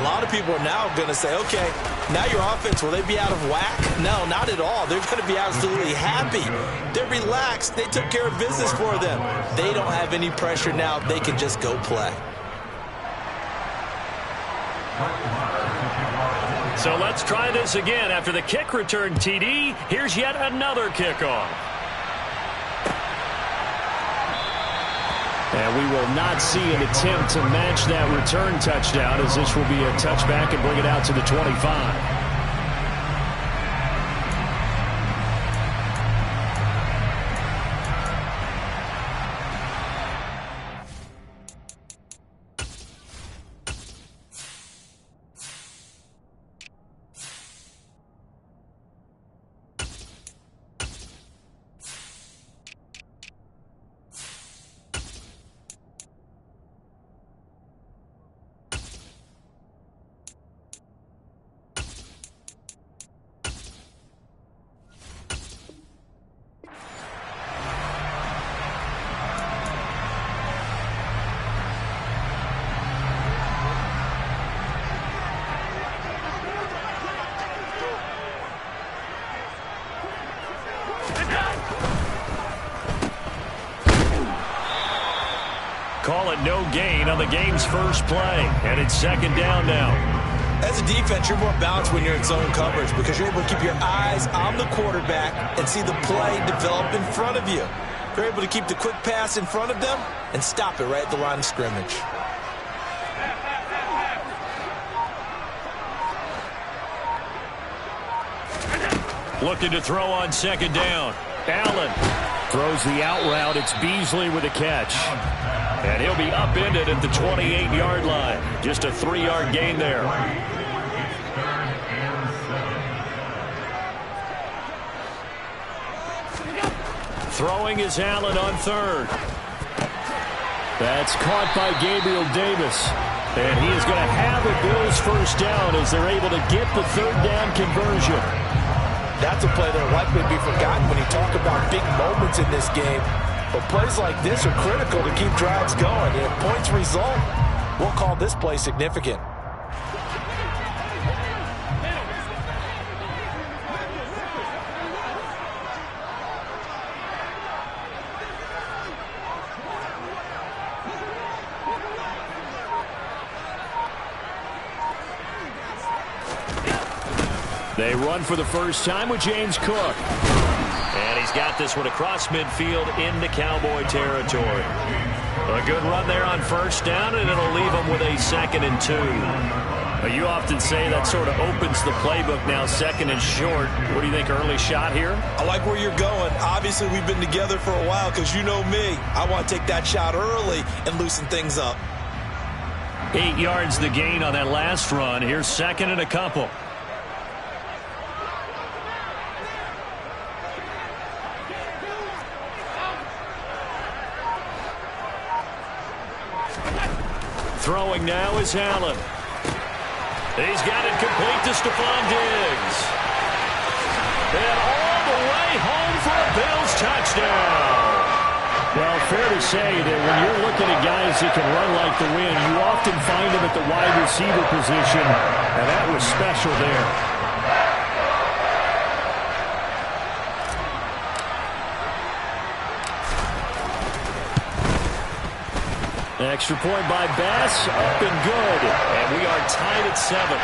lot of people are now going to say, okay, now your offense, will they be out of whack? No, not at all. They're going to be absolutely happy. They're relaxed. They took care of business for them. They don't have any pressure now. They can just go play. So let's try this again. After the kick return TD, here's yet another kickoff. And we will not see an attempt to match that return touchdown, as this will be a touchback and bring it out to the 25. Call it no gain on the game's first play, and it's second down now. As a defense, you're more balanced when you're in zone coverage because you're able to keep your eyes on the quarterback and see the play develop in front of you. You're able to keep the quick pass in front of them and stop it right at the line of scrimmage. Looking to throw on second down. Allen throws the out route. It's Beasley with a catch. And he'll be upended at the 28-yard line. Just a 3-yard gain there. Throwing is Allen on third. That's caught by Gabriel Davis. And he is going to have a Bills first down as they're able to get the third down conversion. That's a play that will likely be forgotten when you talk about big moments in this game. But plays like this are critical to keep drives going. If points result, we'll call this play significant. They run for the first time with James Cook. And he's got this one across midfield into Cowboy territory. A good run there on first down, and it'll leave them with a 2nd and 2. You often say that sort of opens the playbook now, 2nd and short. What do you think, early shot here? I like where you're going. Obviously, we've been together for a while because you know me. I want to take that shot early and loosen things up. 8 yards the gain on that last run. Here's 2nd and a couple. Throwing now is Allen. He's got it complete to Stephon Diggs. And all the way home for a Bills touchdown. Well, fair to say that when you're looking at guys that can run like the wind, you often find them at the wide receiver position, and that was special there. Extra point by Bass, up and good. And we are tied at 7.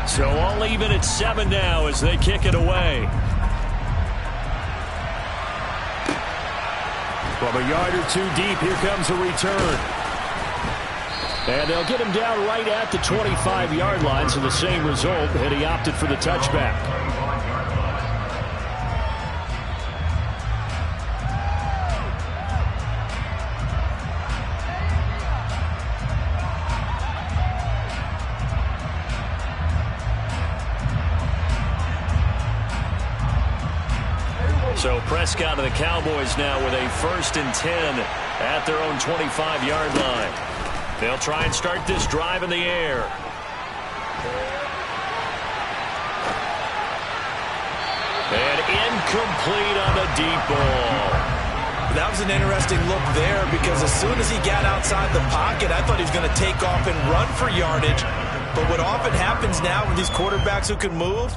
So all even at 7 now as they kick it away. From a yard or two deep, here comes a return. And they'll get him down right at the 25-yard line, so the same result, and he opted for the touchback. So Prescott and the Cowboys now with a 1st and 10 at their own 25-yard line. They'll try and start this drive in the air. And incomplete on the deep ball. That was an interesting look there because as soon as he got outside the pocket, I thought he was going to take off and run for yardage. But what often happens now with these quarterbacks who can move,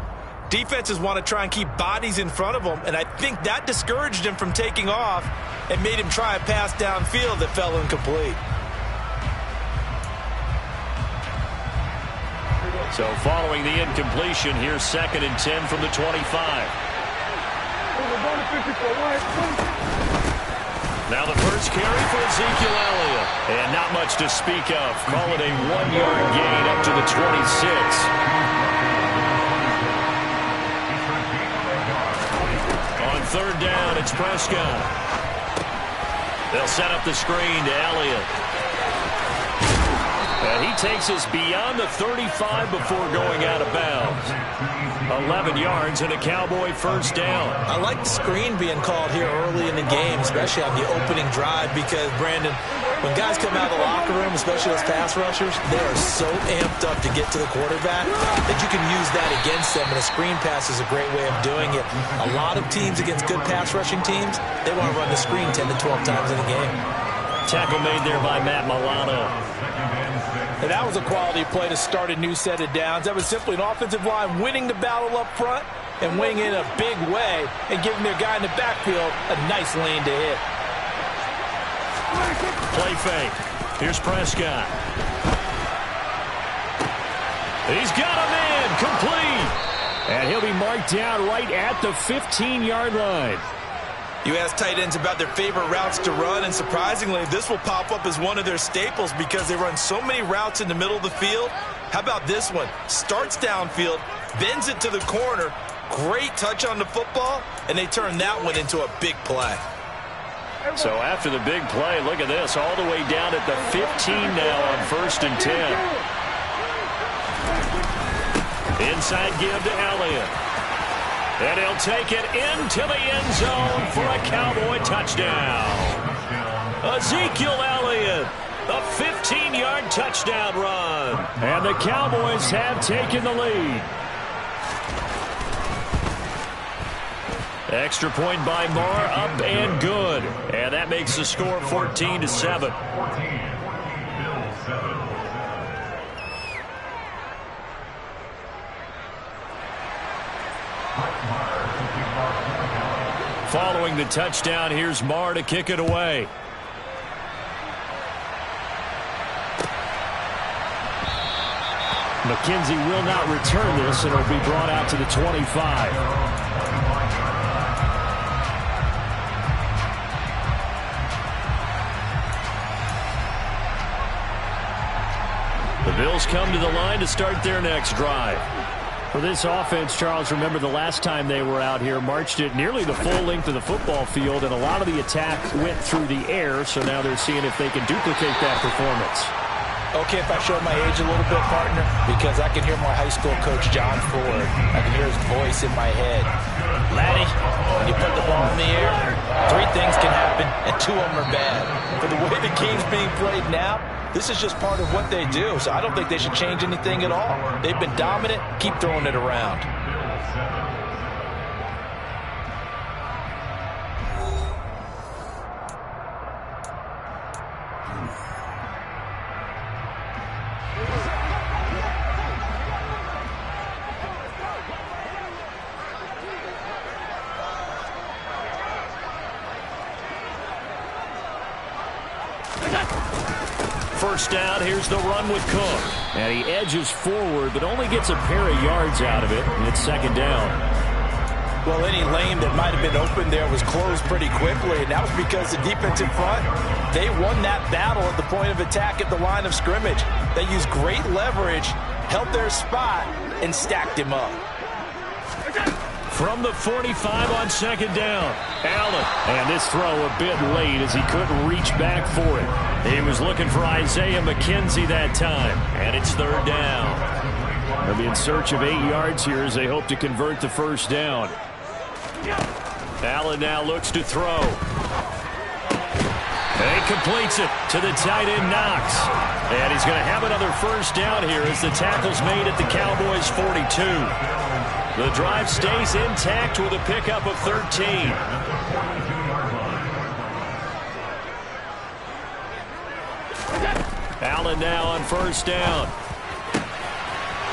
defenses want to try and keep bodies in front of them, and I think that discouraged him from taking off and made him try a pass downfield that fell incomplete. So following the incompletion, here's 2nd and 10 from the 25. Now the first carry for Ezekiel Elliott. And not much to speak of. Call it a 1-yard gain up to the 26. On 3rd down, it's Prescott. They'll set up the screen to Elliott. And he takes us beyond the 35 before going out of bounds. 11 yards and a Cowboy first down. I like the screen being called here early in the game, especially on the opening drive, because, Brandon, when guys come out of the locker room, especially those pass rushers, they are so amped up to get to the quarterback that you can use that against them, and a screen pass is a great way of doing it. A lot of teams against good pass rushing teams, they want to run the screen 10 to 12 times in a game. Tackle made there by Matt Milano. And that was a quality play to start a new set of downs. That was simply an offensive line winning the battle up front and winning in a big way and giving their guy in the backfield a nice lane to hit. Play fake. Here's Prescott. He's got him in. Complete. And he'll be marked down right at the 15-yard line. You ask tight ends about their favorite routes to run, and surprisingly, this will pop up as one of their staples because they run so many routes in the middle of the field. How about this one? Starts downfield, bends it to the corner, great touch on the football, and they turn that one into a big play. So after the big play, look at this, all the way down at the 15 now on 1st and 10. Inside give to Elliott. And he'll take it into the end zone for a Cowboy touchdown. Ezekiel Elliott, a 15-yard touchdown run. And the Cowboys have taken the lead. Extra point by Marr, up and good. And that makes the score 14-7. Following the touchdown, here's Marr to kick it away. McKenzie will not return this, and it'll be brought out to the 25. The Bills come to the line to start their next drive. For this offense, Charles, remember the last time they were out here, marched it nearly the full length of the football field, and a lot of the attack went through the air, so now they're seeing if they can duplicate that performance. Okay, if I show my age a little bit, partner, because I can hear my high school coach, John Ford. I can hear his voice in my head. Laddie, when you put the ball in the air, 3 things can happen, and 2 of them are bad. For the way the game's being played now, this is just part of what they do, so I don't think they should change anything at all. They've been dominant. Keep throwing it around. First down, here's the run with Cook. And he edges forward, but only gets a pair of yards out of it, and it's 2nd down. Well, any lane that might have been open there was closed pretty quickly, and that was because the defensive front, they won that battle at the point of attack at the line of scrimmage. They used great leverage, held their spot, and stacked him up. From the 45 on 2nd down, Allen. And this throw a bit late as he couldn't reach back for it. He was looking for Isaiah McKenzie that time, and it's 3rd down. They'll be in search of 8 yards here as they hope to convert the first down. Allen now looks to throw. And he completes it to the tight end, Knox. And he's going to have another first down here as the tackle's made at the Cowboys' 42. The drive stays intact with a pickup of 13. Allen now on first down.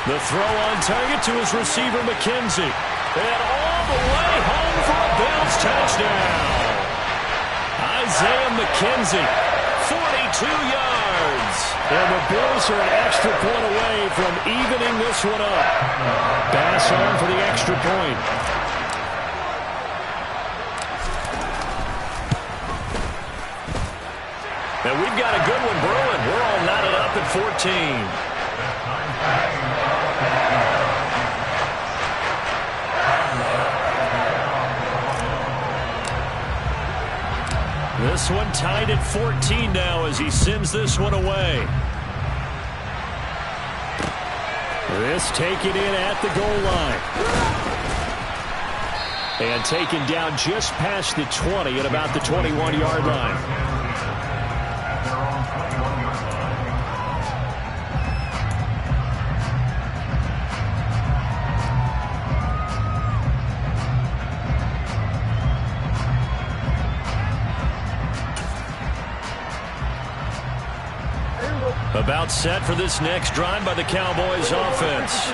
The throw on target to his receiver, McKenzie. And all the way home for a Bills touchdown. Isaiah McKenzie, 42 yards. And the Bills are an extra point away from evening this one up. Bass on for the extra point. And we've got a good one brewing. We're all knotted up at 14. This one tied at 14 now as he sends this one away. This taken in at the goal line. And taken down just past the 20 at about the 21-yard line. About set for this next drive by the Cowboys offense.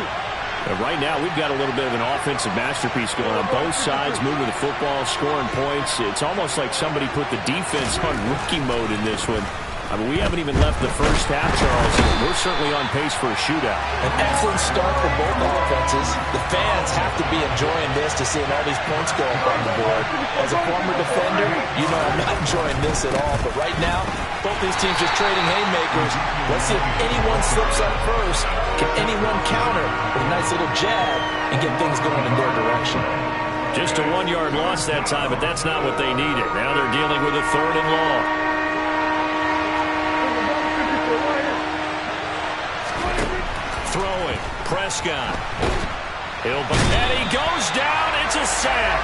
Right now, we've got a little bit of an offensive masterpiece going on both sides, moving the football, scoring points. It's almost like somebody put the defense on rookie mode in this one. I mean, we haven't even left the first half, Charles. We're certainly on pace for a shootout. An excellent start for both offenses. The fans have to be enjoying this to seeing all these points go up on the board. As a former defender, you know I'm not enjoying this at all. But right now, both these teams just trading haymakers. Let's see if anyone slips up first. Can anyone counter with a nice little jab and get things going in their direction? Just a 1-yard loss that time, but that's not what they needed. Now they're dealing with a 3rd and long. Throwing, Prescott. And he goes down. It's a sack.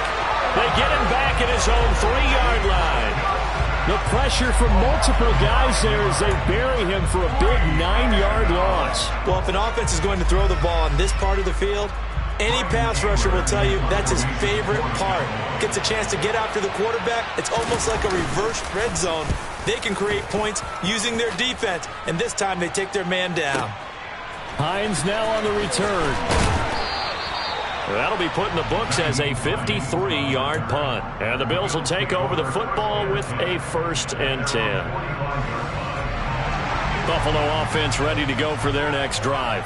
They get him back at his own 3-yard line. The pressure from multiple guys there as they bury him for a big 9-yard loss. Well, if an offense is going to throw the ball on this part of the field, any pass rusher will tell you that's his favorite part. Gets a chance to get after the quarterback. It's almost like a reverse red zone. They can create points using their defense, and this time they take their man down. Hines now on the return. That'll be put in the books as a 53-yard punt. And the Bills will take over the football with a 1st and 10. Buffalo offense ready to go for their next drive.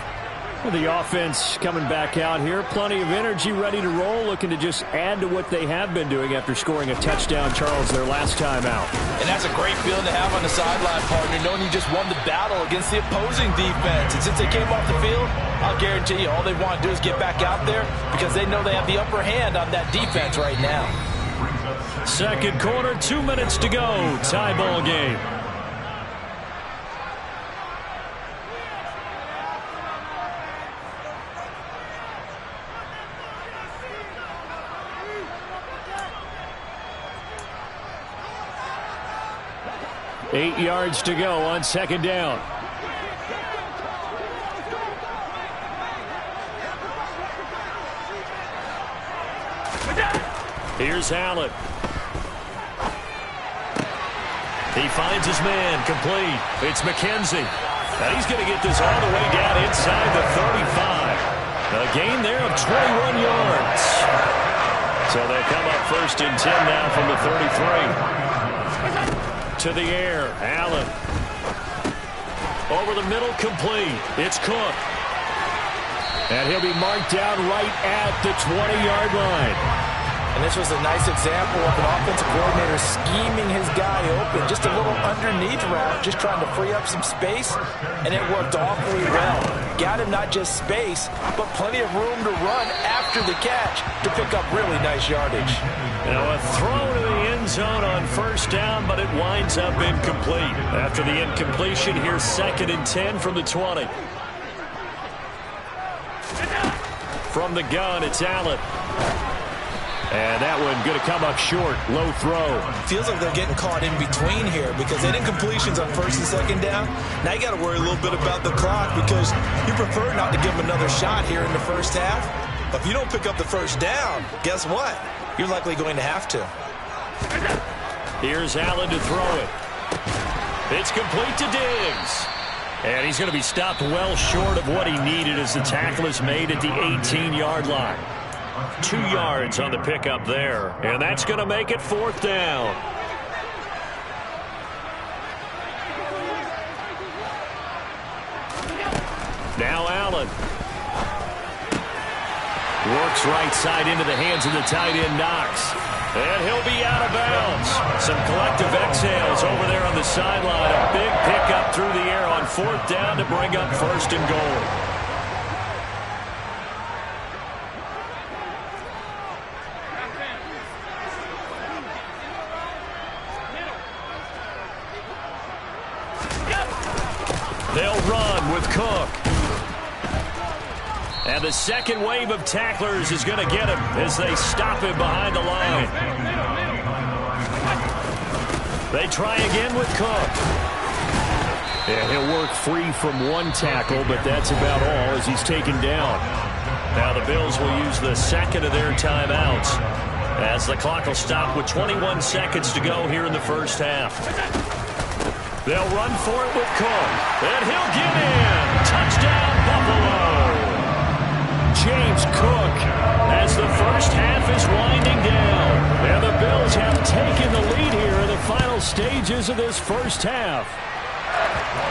The offense coming back out here. Plenty of energy, ready to roll, looking to just add to what they have been doing after scoring a touchdown, Charles, their last time out. And that's a great feeling to have on the sideline, partner, knowing you just won the battle against the opposing defense. And since they came off the field, I'll guarantee you all they want to do is get back out there because they know they have the upper hand on that defense right now. Second quarter, 2 minutes to go. Tie ball game. Eight yards to go on second down. Here's Allen. He finds his man, complete. It's McKenzie. And he's going to get this all the way down inside the 35. A gain there of 21 yards. So they come up 1st and 10 now from the 33. To the air, Allen. Over the middle, complete. It's Cook. And he'll be marked down right at the 20-yard line. And this was a nice example of an offensive coordinator scheming his guy open. Just a little underneath route, just trying to free up some space, and it worked awfully well. Got him not just space, but plenty of room to run after the catch to pick up really nice yardage. Now a throw to the end zone on 1st down, but it winds up incomplete. After the incompletion, here's 2nd and 10 from the 20. From the gun, it's Allen. And that one going to come up short. Low throw. Feels like they're getting caught in between here because they didn't completions on first and second down. Now you got to worry a little bit about the clock because you prefer not to give them another shot here in the first half. But if you don't pick up the first down, guess what? You're likely going to have to. Here's Allen to throw it. It's complete to Diggs. And he's going to be stopped well short of what he needed as the tackle is made at the 18-yard line. 2 yards on the pickup there. And that's going to make it 4th down. Now Allen. Works right side into the hands of the tight end Knox. And he'll be out of bounds. Some collective exhales over there on the sideline. A big pickup through the air on 4th down to bring up 1st and goal. They'll run with Cook. And the second wave of tacklers is going to get him as they stop him behind the line. They try again with Cook. And he'll work free from one tackle, but that's about all as he's taken down. Now the Bills will use the second of their timeouts as the clock will stop with 21 seconds to go here in the first half. They'll run for it with Cook. And he'll get in. Touchdown, Buffalo. James Cook as the first half is winding down. And the Bills have taken the lead here in the final stages of this first half.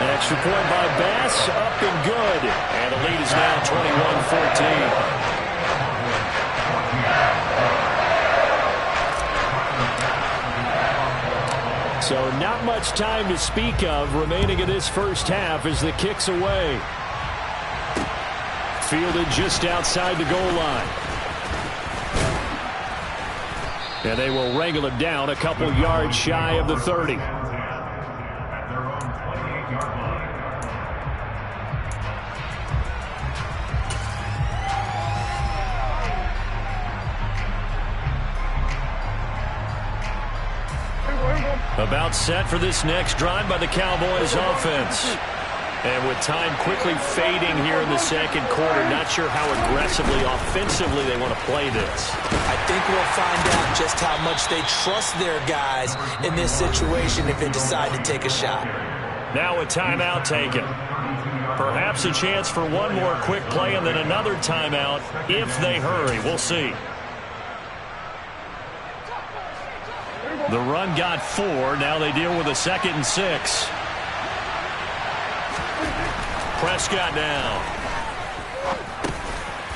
An extra point by Bass, up and good. And the lead is now 21-14. So not much time to speak of remaining in this first half as the kick's away. Fielded just outside the goal line. And they will wrangle it down a couple yards shy of the 30. About set for this next drive by the Cowboys offense. And with time quickly fading here in the second quarter, not sure how aggressively, offensively they want to play this. I think we'll find out just how much they trust their guys in this situation if they decide to take a shot. Now a timeout taken. Perhaps a chance for one more quick play and then another timeout if they hurry. We'll see. The run got 4. Now they deal with a 2nd and 6. Prescott now.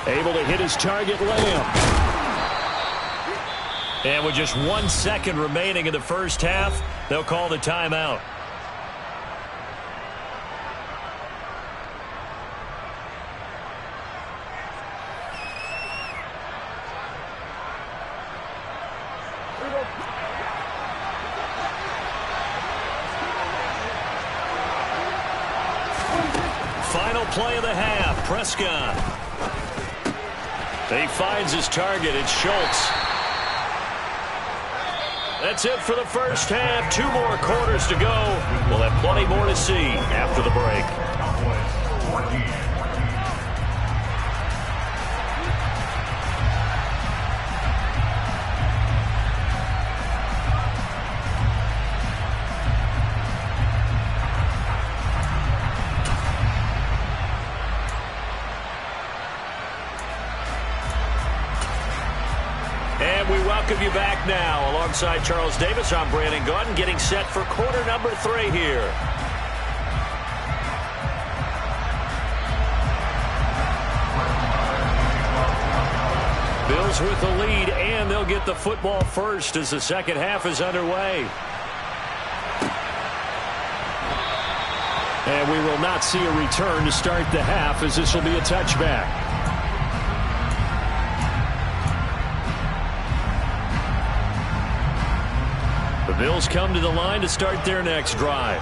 Able to hit his target, Lamb. And with just 1 second remaining in the first half, they'll call the timeout. Final play of the half, Prescott. He finds his target, it's Schultz. That's it for the first half. 2 more quarters to go. We'll have plenty more to see after the break. Welcome you back now. Alongside Charles Davis, I'm Brandon Gaudin, getting set for quarter number 3 here. Bills with the lead, and they'll get the football first as the second half is underway. And we will not see a return to start the half as this will be a touchback. The Bills come to the line to start their next drive.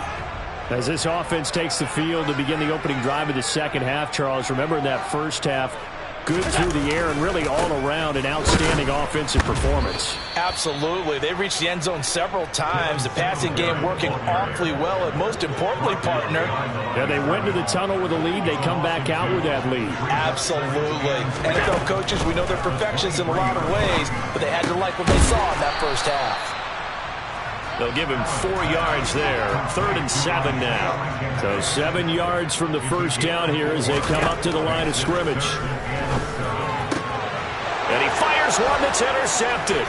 As this offense takes the field to begin the opening drive of the second half, Charles, remember in that first half, good through the air and really all around an outstanding offensive performance. Absolutely. They reached the end zone several times. The passing game working awfully well. And most importantly, partner, yeah, they went to the tunnel with a lead. They come back out with that lead. Absolutely. NFL coaches, we know they're perfectionists in a lot of ways, but they had to like what they saw in that first half. They'll give him 4 yards there. 3rd and 7 now. So 7 yards from the first down here as they come up to the line of scrimmage. And he fires one that's intercepted.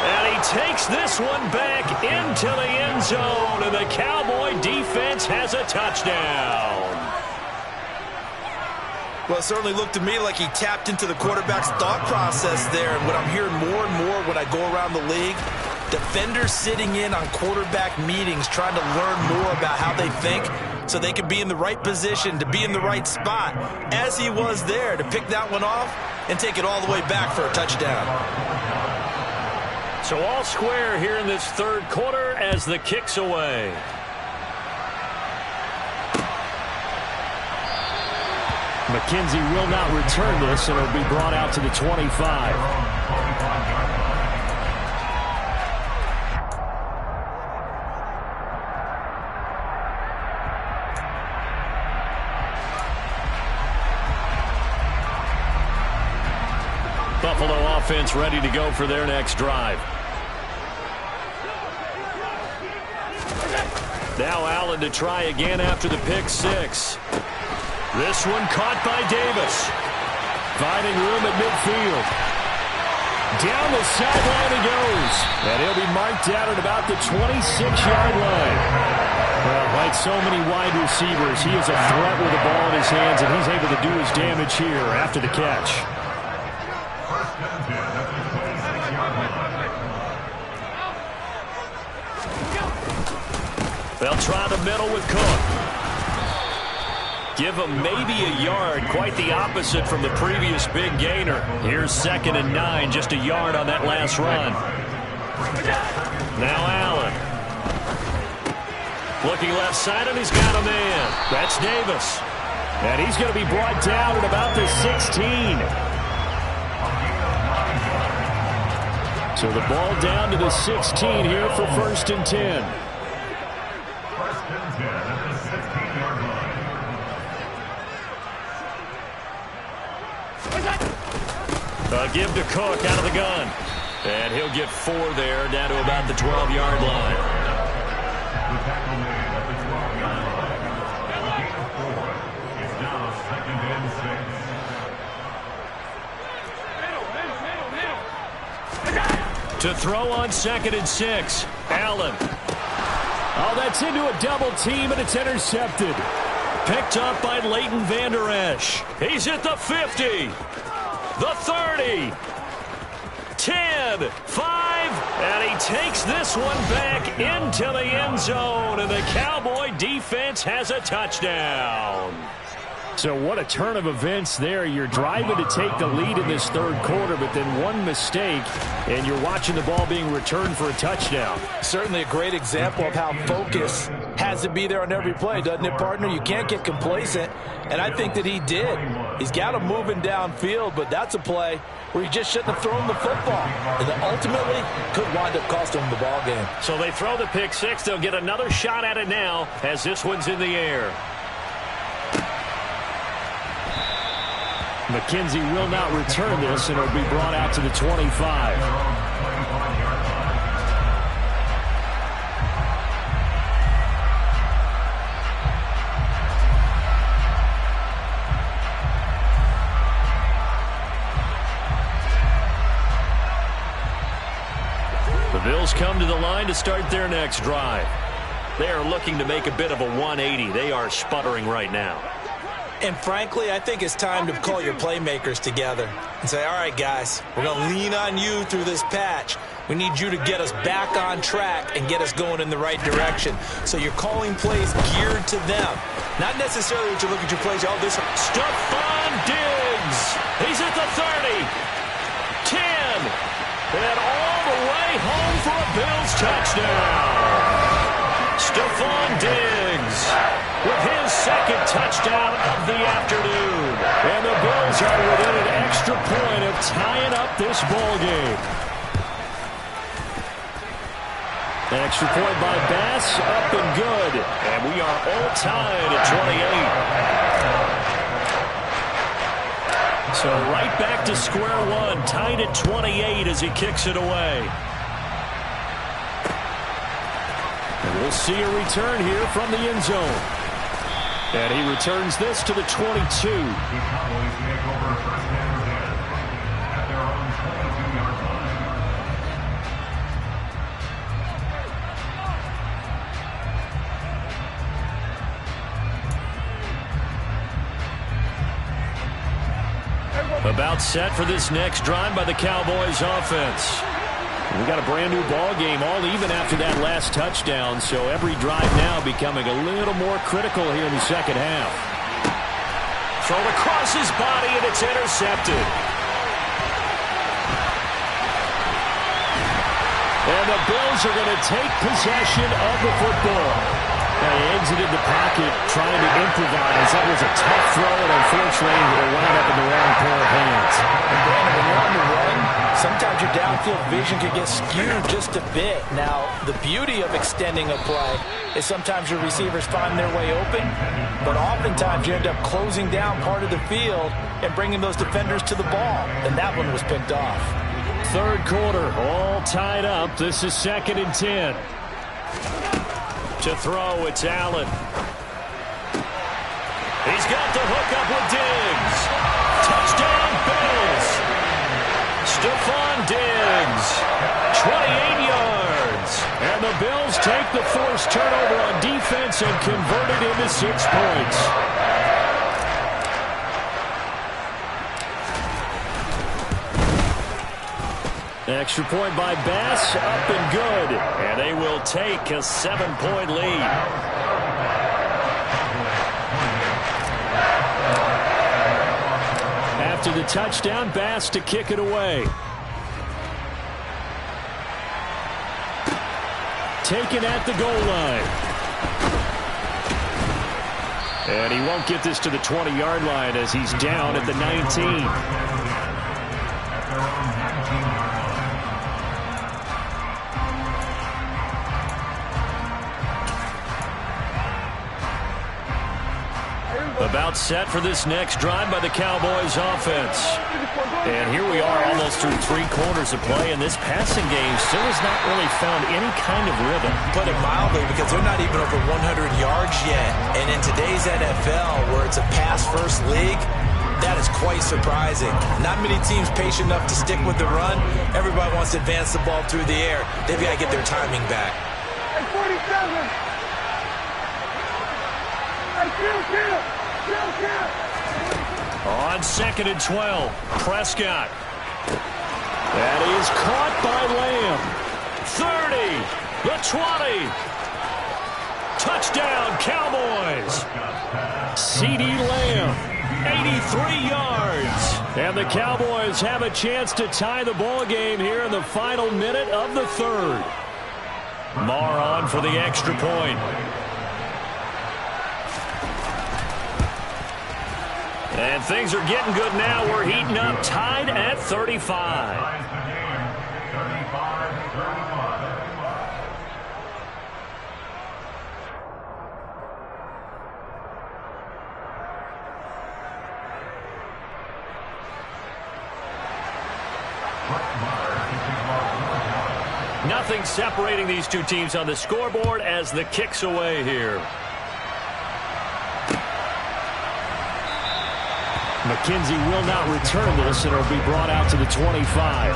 And he takes this one back into the end zone, and the Cowboy defense has a touchdown. Well, it certainly looked to me like he tapped into the quarterback's thought process there. And what I'm hearing more and more when I go around the league, defenders sitting in on quarterback meetings trying to learn more about how they think so they can be in the right position, to be in the right spot, as he was there, to pick that one off and take it all the way back for a touchdown. So all square here in this third quarter as the kick's away. McKenzie will not return this, and it'll be brought out to the 25. Buffalo offense ready to go for their next drive. Now Allen to try again after the pick six. This one caught by Davis. Finding room at midfield. Down the sideline he goes. And he'll be marked out at about the 26-yard line. Well, like so many wide receivers, he is a threat with the ball in his hands, and he's able to do his damage here after the catch. They'll try the middle with Cook. Give him maybe a yard, quite the opposite from the previous big gainer. Here's 2nd and 9, just a yard on that last run. Now Allen. Looking left side, and he's got a man. That's Davis. And he's going to be brought down at about the 16. So the ball down to the 16 here for 1st and 10. Give to Cook out of the gun. And he'll get 4 there, down to about the 12-yard line. To throw on 2nd and 6. Allen. Oh, that's into a double team, and it's intercepted. Picked up by Leighton Vander Esch. He's at the 50. The 30, 10, 5, and he takes this one back into the end zone, and the Cowboy defense has a touchdown. So what a turn of events there. You're driving to take the lead in this third quarter, but then one mistake, and you're watching the ball being returned for a touchdown. Certainly a great example of how focus has to be there on every play, doesn't it, partner? You can't get complacent, and I think that he did. He's got him moving downfield, but that's a play where he just shouldn't have thrown the football, and that ultimately could wind up costing him the ball game. So they throw the pick six. They'll get another shot at it now as this one's in the air. McKenzie will not return this, and it'll be brought out to the 25. The Bills come to the line to start their next drive. They are looking to make a bit of a 180. They are sputtering right now. And frankly, I think it's time to call your playmakers together and say, all right, guys, we're going to lean on you through this patch. We need you to get us back on track and get us going in the right direction. So you're calling plays geared to them. Not necessarily what you look at your plays. Oh, this Stephon Diggs. He's at the 30, 10, and all the way home for a Bills touchdown. Stephon Diggs with his second touchdown of the afternoon. And the Bills are within an extra point of tying up this ball game. Extra point by Bass, up and good. And we are all tied at 28. So right back to square one, tied at 28 as he kicks it away. And we'll see a return here from the end zone. And he returns this to the 22. About set for this next drive by the Cowboys offense. We got a brand new ball game, all even after that last touchdown, so every drive now becoming a little more critical here in the second half. Thrown across his body, and it's intercepted. And the Bills are going to take possession of the football. Now, he exited the pocket trying to improvise. That was a tough throw, and unfortunately, it wound up in the wrong pair of hands. And Brandon, when you're on the run, sometimes your downfield vision can get skewed just a bit. Now, the beauty of extending a play is sometimes your receivers find their way open, but oftentimes you end up closing down part of the field and bringing those defenders to the ball, and that one was picked off. Third quarter, all tied up. This is 2nd and 10. To throw, it's Allen. He's got the hook up with Diggs. Touchdown, Bills. Stephon Diggs, 28 yards. And the Bills take the forced turnover on defense and convert it into 6 points. Extra point by Bass, up and good. And they will take a 7-point lead. After the touchdown, Bass to kick it away. Taken at the goal line. And he won't get this to the 20-yard line as he's down at the 19. About set for this next drive by the Cowboys offense. And here we are almost through 3 quarters of play, and this passing game still has not really found any kind of rhythm. Put it mildly, because they're not even over 100 yards yet. And in today's NFL, where it's a pass-first league, that is quite surprising. Not many teams patient enough to stick with the run. Everybody wants to advance the ball through the air. They've got to get their timing back. At 47. On 2nd and 12, Prescott. That is caught by Lamb. 30, the 20. Touchdown, Cowboys. CeeDee Lamb, 83 yards. And the Cowboys have a chance to tie the ball game here in the final minute of the third. Marr on for the extra point. And things are getting good now. We're heating up, tied at 35. Nothing separating these two teams on the scoreboard as the kick's away here. McKenzie will not return this, and it'll be brought out to the 25.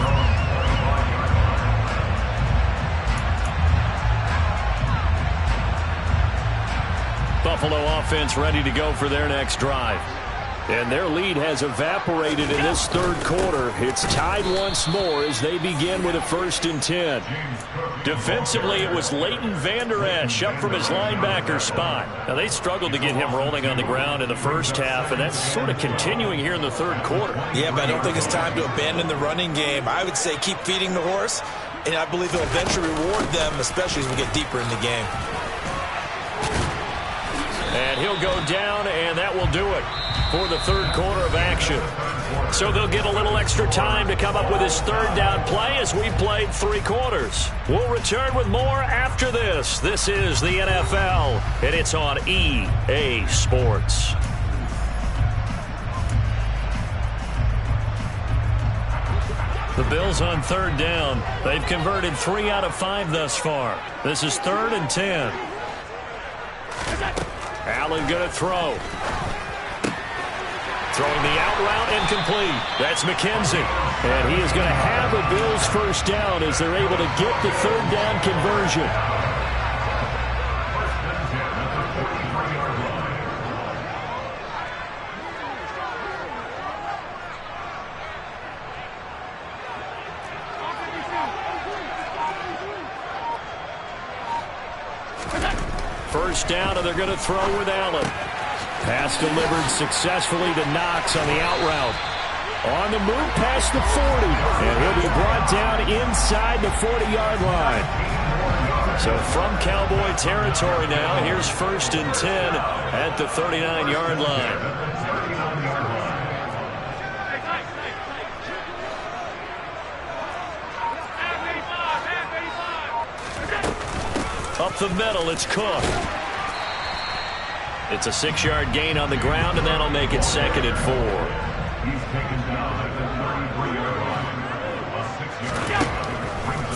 Buffalo offense ready to go for their next drive. And their lead has evaporated in this third quarter. It's tied once more as they begin with a 1st and 10. Defensively, it was Leighton Vander Esch up from his linebacker spot. Now, they struggled to get him rolling on the ground in the first half, and that's sort of continuing here in the third quarter. Yeah, but I don't think it's time to abandon the running game. I would say keep feeding the horse, and I believe he'll eventually reward them, especially as we get deeper in the game. And he'll go down, and that will do it for the third quarter of action. So they'll get a little extra time to come up with his third down play as we played 3 quarters. We'll return with more after this. This is the NFL, and it's on EA Sports. The Bills on third down. They've converted 3 out of 5 thus far. This is 3rd and 10. Allen going to throw. Throwing the out route incomplete. That's McKenzie. And he is going to have a Bills first down as they're able to get the third down conversion. First down, and they're going to throw with Allen. Pass delivered successfully to Knox on the out route. On the move past the 40. And he'll be brought down inside the 40-yard line. So from Cowboy territory now, here's 1st and 10 at the 39-yard line. Up the middle, it's Cook. It's a 6-yard gain on the ground, and that'll make it 2nd and 4.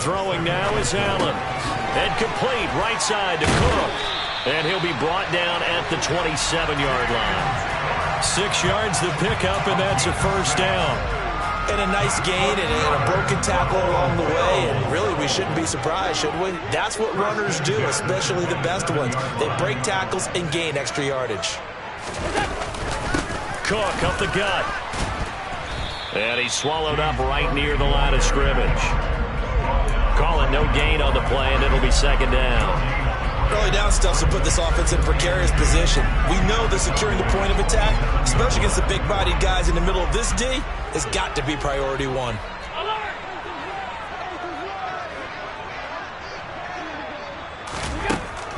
Throwing now is Allen. And complete right side to Cook. And he'll be brought down at the 27-yard line. 6 yards to pick up, and that's a first down. And a nice gain and a broken tackle along the way. And really, we shouldn't be surprised, should we? That's what runners do, especially the best ones. They break tackles and gain extra yardage. Cook up the gut. And he's swallowed up right near the line of scrimmage. Calling no gain on the play, and it'll be 2nd down. Early down stuff will put this offense in a precarious position. We know that securing the point of attack, especially against the big-bodied guys in the middle of this D, has got to be priority 1.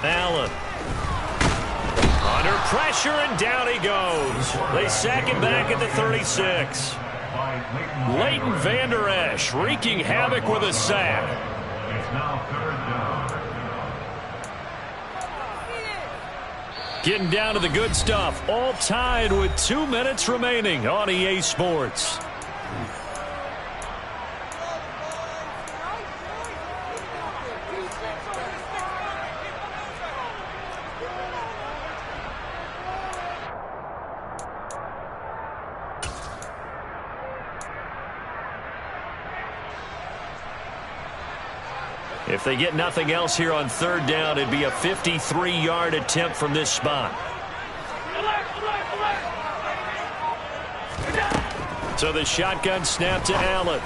Allen. Under pressure, and down he goes. They sack him back at the 36. Leighton Vander Esch wreaking havoc with a sack. It's now 3rd down. Getting down to the good stuff. All tied with 2 minutes remaining on EA Sports. If they get nothing else here on 3rd down, it'd be a 53-yard attempt from this spot. So the shotgun snap to Allen.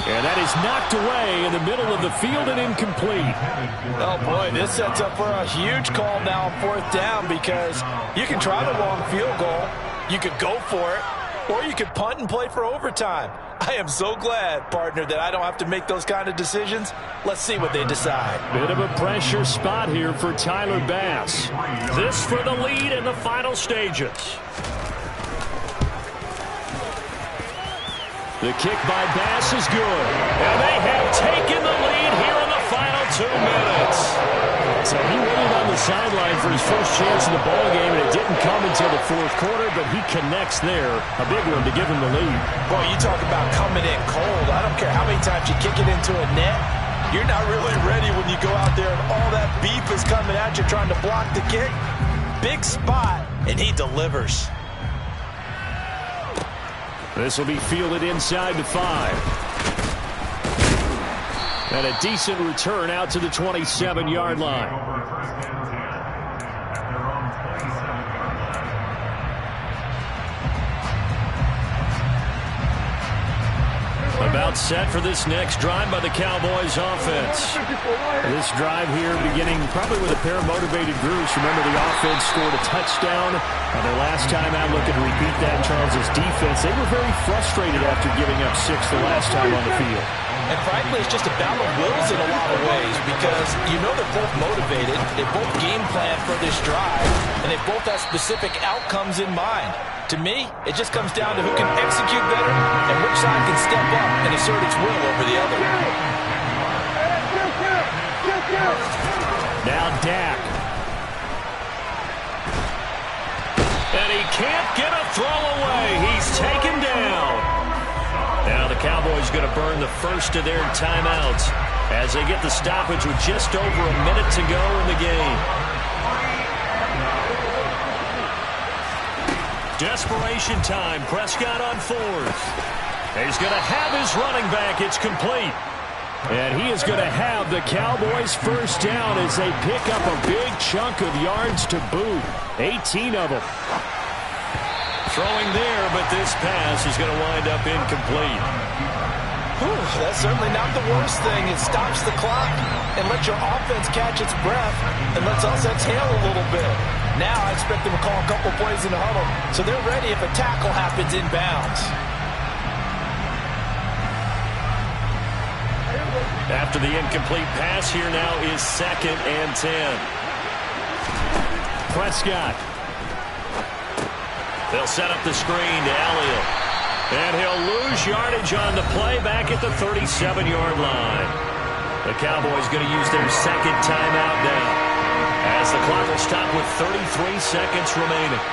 And that is knocked away in the middle of the field and incomplete. Oh, boy, this sets up for a huge call now on 4th down because you can try the long field goal, you could go for it, or you could punt and play for overtime. I am so glad, partner, that I don't have to make those kind of decisions. Let's see what they decide. Bit of a pressure spot here for Tyler Bass. This for the lead in the final stages. The kick by Bass is good. And they have taken the lead here in the final 2 minutes. So he waited on the sideline for his first chance in the ballgame, and it didn't come until the 4th quarter, but he connects there. A big one to give him the lead. Boy, you talk about coming in cold. I don't care how many times you kick it into a net. You're not really ready when you go out there and all that beef is coming at you trying to block the kick. Big spot, and he delivers. This will be fielded inside the 5. And a decent return out to the 27-yard line. About set for this next drive by the Cowboys offense. This drive here beginning probably with a pair of motivated groups. Remember, the offense scored a touchdown. Their last time out, looking to repeat that. Charles's defense, they were very frustrated after giving up 6 the last time on the field. And frankly, it's just a battle of wills in a lot of ways because you know they're both motivated, they both game plan for this drive, and they both have specific outcomes in mind. To me, it just comes down to who can execute better and which side can step up and assert its will over the other. Now Dak. And he can't get a throw away. He's taken down. Now the Cowboys going to burn the first of their timeouts as they get the stoppage with just over a minute to go in the game. Desperation time. Prescott on fourth. He's going to have his running back. It's complete. And he is going to have the Cowboys first down as they pick up a big chunk of yards to boot. 18 of them. Throwing there, but this pass is going to wind up incomplete. Whew, that's certainly not the worst thing. It stops the clock and lets your offense catch its breath and lets us exhale a little bit. Now I expect them to call a couple plays in the huddle so they're ready if a tackle happens inbounds. After the incomplete pass, here now is 2nd and 10. Prescott. They'll set up the screen to Elliott. And he'll lose yardage on the play back at the 37-yard line. The Cowboys going to use their second timeout now, as the clock will stop with 33 seconds remaining.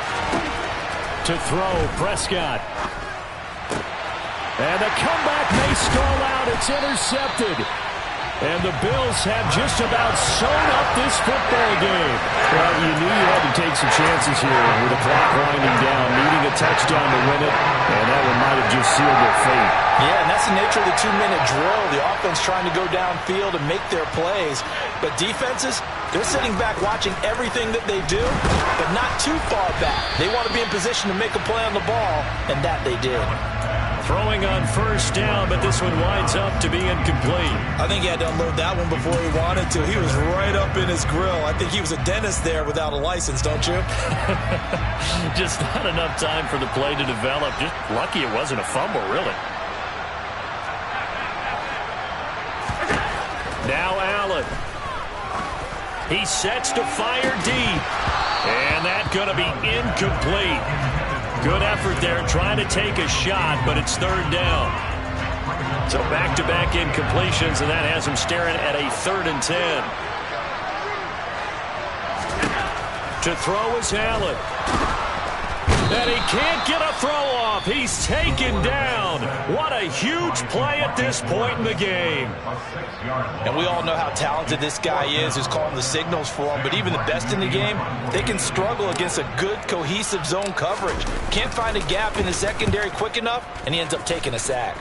To throw, Prescott. And the comeback may stall out. It's intercepted. And the Bills have just about sewn up this football game. Well, you knew you had to take some chances here with the clock winding down, needing a touchdown to win it, and that one might have just sealed their fate. Yeah, and that's the nature of the 2-minute drill. The offense trying to go downfield and make their plays. But defenses, they're sitting back watching everything that they do, but not too far back. They want to be in position to make a play on the ball, and that they did. Throwing on first down, but this one winds up to be incomplete. I think he had to unload that one before he wanted to. He was right up in his grill. I think he was a dentist there without a license, don't you? Just not enough time for the play to develop. Just lucky it wasn't a fumble, really. Now Allen. He sets to fire deep. And that's going to be incomplete. Good effort there, trying to take a shot, but it's 3rd down. So back-to-back incompletions, and that has him staring at a 3rd and 10. To throw is Allen. And he can't get a throw off. He's taken down. What a huge play at this point in the game. And we all know how talented this guy is who's calling the signals for him. But even the best in the game, they can struggle against a good, cohesive zone coverage. Can't find a gap in the secondary quick enough, and he ends up taking a sack.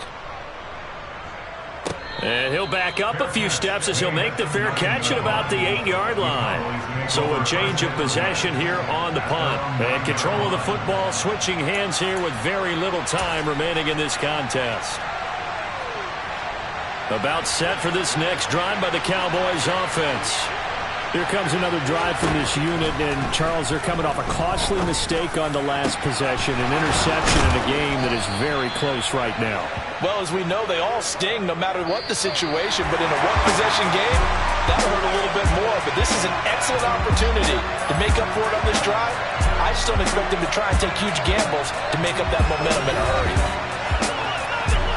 And he'll back up a few steps as he'll make the fair catch at about the 8-yard line. So a change of possession here on the punt. And control of the football switching hands here with very little time remaining in this contest. About set for this next drive by the Cowboys offense. Here comes another drive from this unit, and Charles, they're coming off a costly mistake on the last possession, an interception in a game that is very close right now. Well, as we know, they all sting no matter what the situation, but in a one-possession game, that'll hurt a little bit more. But this is an excellent opportunity to make up for it on this drive. I just don't expect them to try and take huge gambles to make up that momentum in a hurry.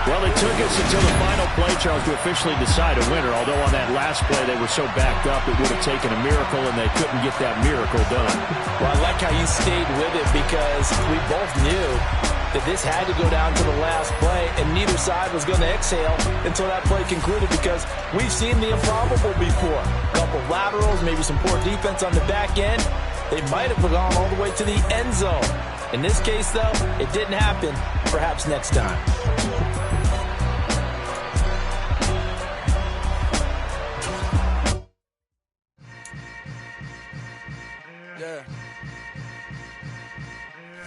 Well, it took us until the final play, Charles, to officially decide a winner, although on that last play they were so backed up it would have taken a miracle, and they couldn't get that miracle done. Well, I like how you stayed with it because we both knew that this had to go down to the last play, and neither side was going to exhale until that play concluded because we've seen the improbable before. A couple laterals, maybe some poor defense on the back end. They might have gone all the way to the end zone. In this case, though, it didn't happen. Perhaps next time.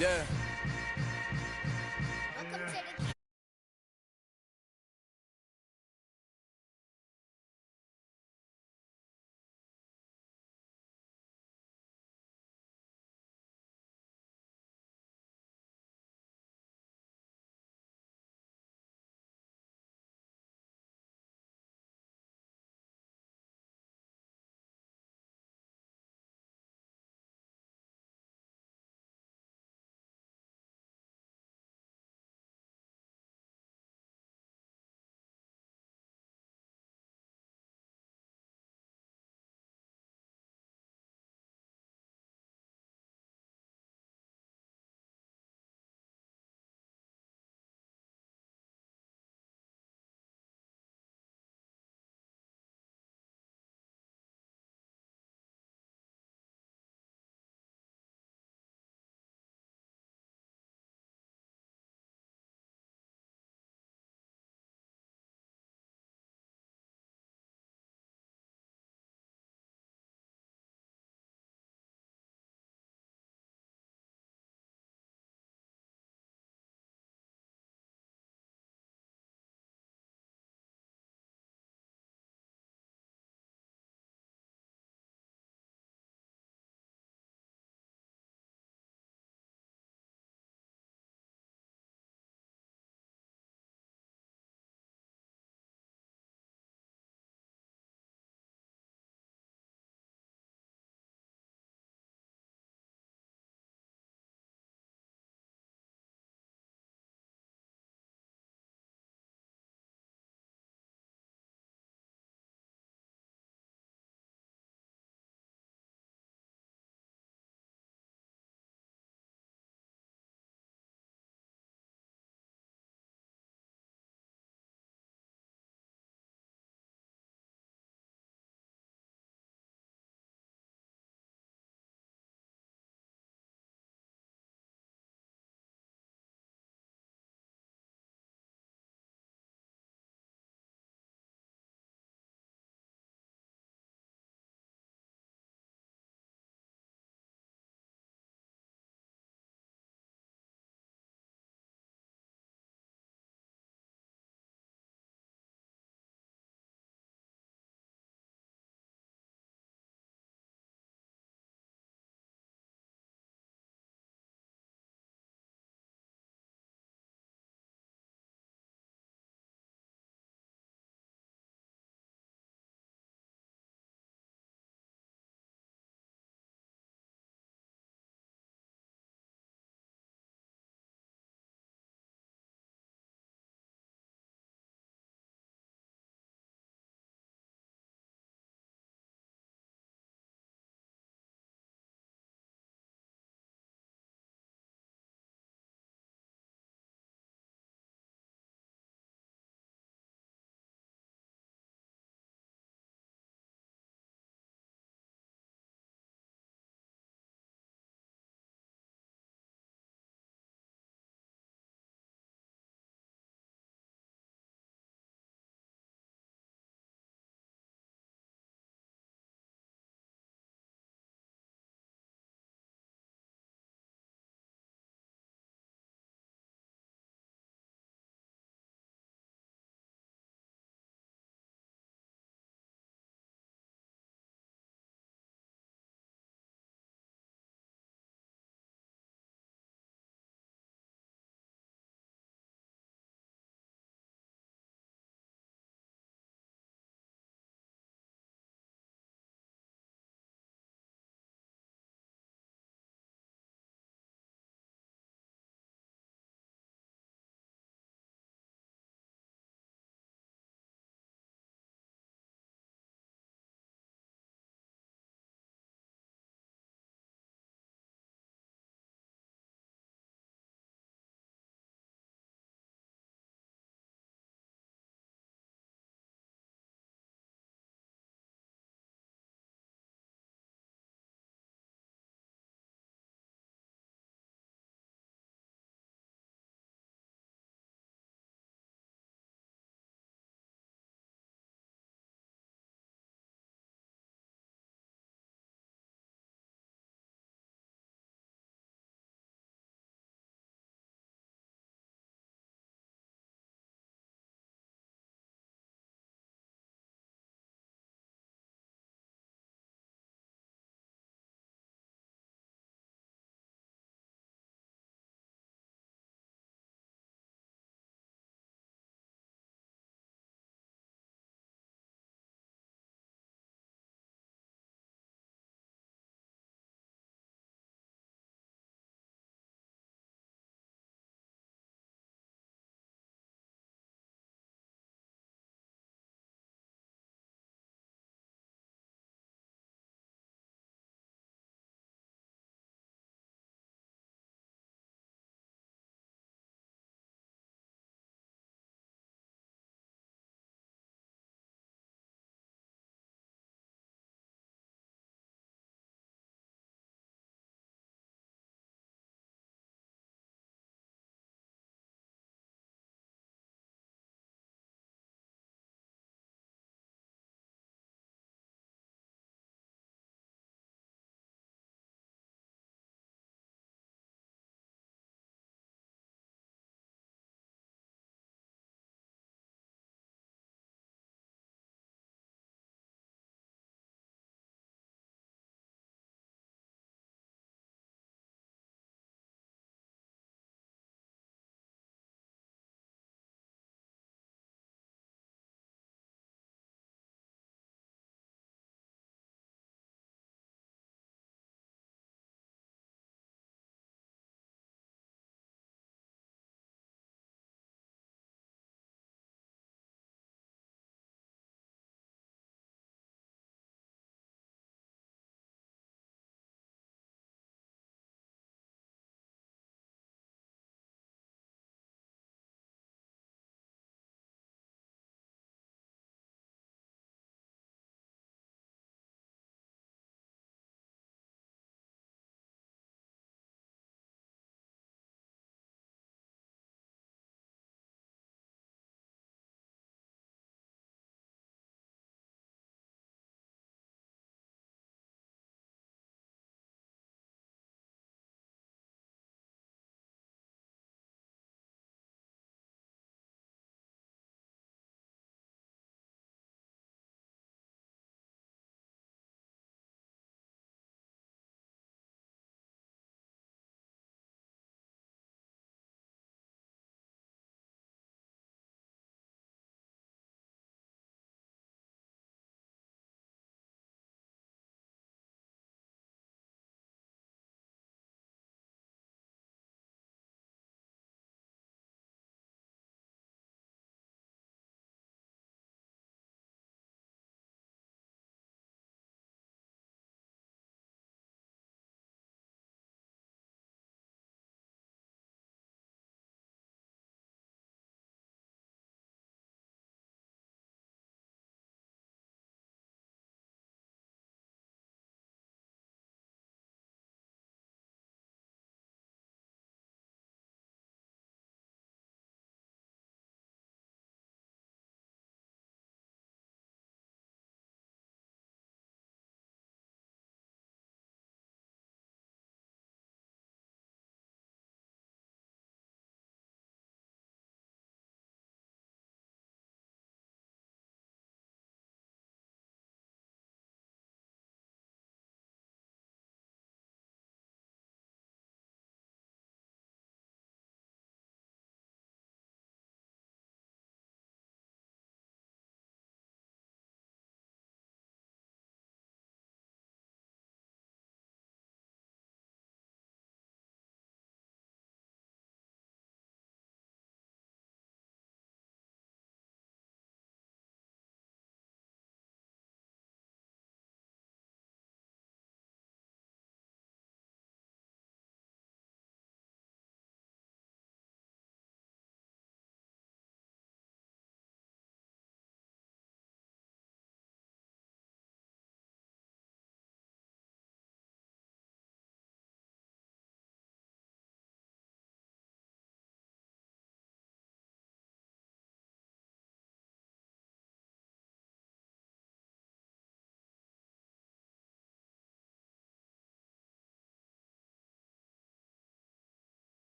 Yeah.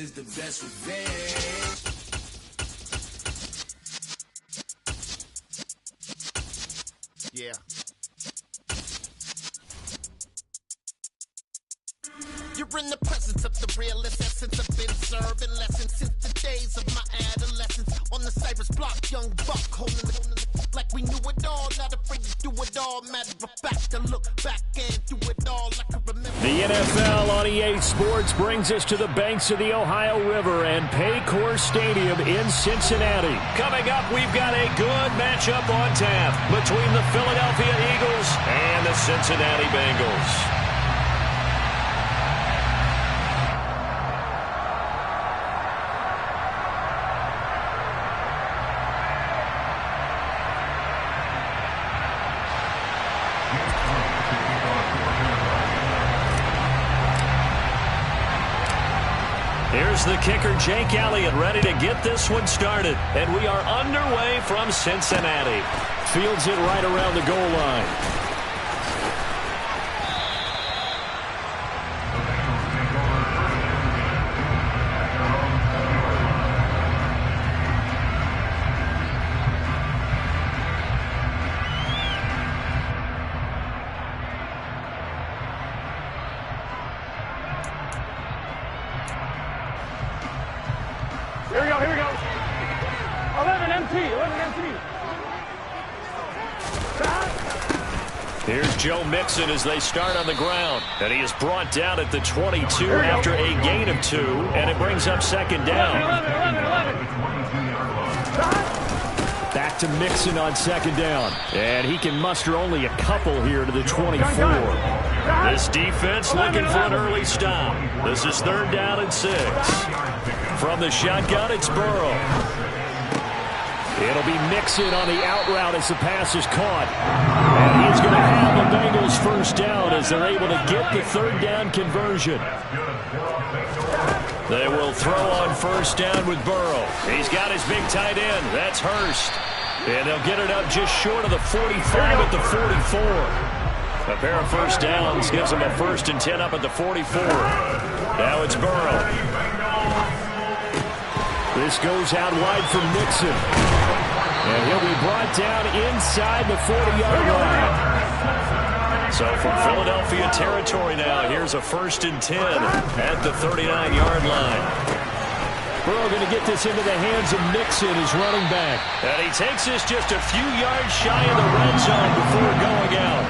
is the best revenge. Yeah. You're in the presence of the realest essence. I've been serving lessons since the days of my adolescence. On the Cyrus block, young buck holding the like we knew it all. Not afraid to do it all. Matter of fact, to look back and do it all. I can remember. The NFL on EA Sports brings us to the banks of the Ohio River and Paycor Stadium in Cincinnati. Coming up, we've got a good matchup on tap between the Philadelphia Eagles and the Cincinnati Bengals. Here's the kicker, Jake Elliott, ready to get this one started. And we are underway from Cincinnati. Fields it right around the goal line. Here we go. 11 MT. Here's Joe Mixon as they start on the ground. And he is brought down at the 22 after a gain of 2. And it brings up second down. 11. Back to Mixon on second down. And he can muster only a couple here to the 24. This defense looking for an early stop. This is third down and 6. From the shotgun, it's Burrow. It'll be Mixon on the out route as the pass is caught. And he's going to have the Bengals first down as they're able to get the third down conversion. They will throw on first down with Burrow. He's got his big tight end. That's Hurst. And they'll get it up just short of the 45 at the 44. A pair of first downs gives them a 1st and 10 up at the 44. Now it's Burrow. This goes out wide for Mixon. And he'll be brought down inside the 40-yard line. So from Philadelphia territory now, here's a 1st and 10 at the 39-yard line. Burrow going to get this into the hands of Mixon, his running back. And he takes this just a few yards shy of the red zone before going out.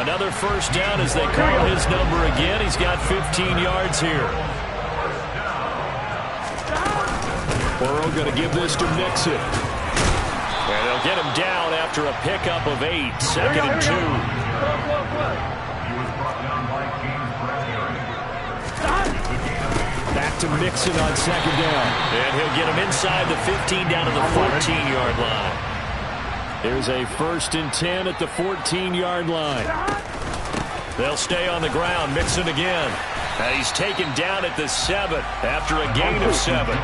Another first down as they call his number again. He's got 15 yards here. Burrow going to give this to Mixon. And they'll get him down after a pickup of 8. 2nd and 2. Back to Mixon on second down. And he'll get him inside the 15 down to the 14-yard line. There's a 1st and 10 at the 14-yard line. They'll stay on the ground. Mixon again. And he's taken down at the 7 after a gain of 7.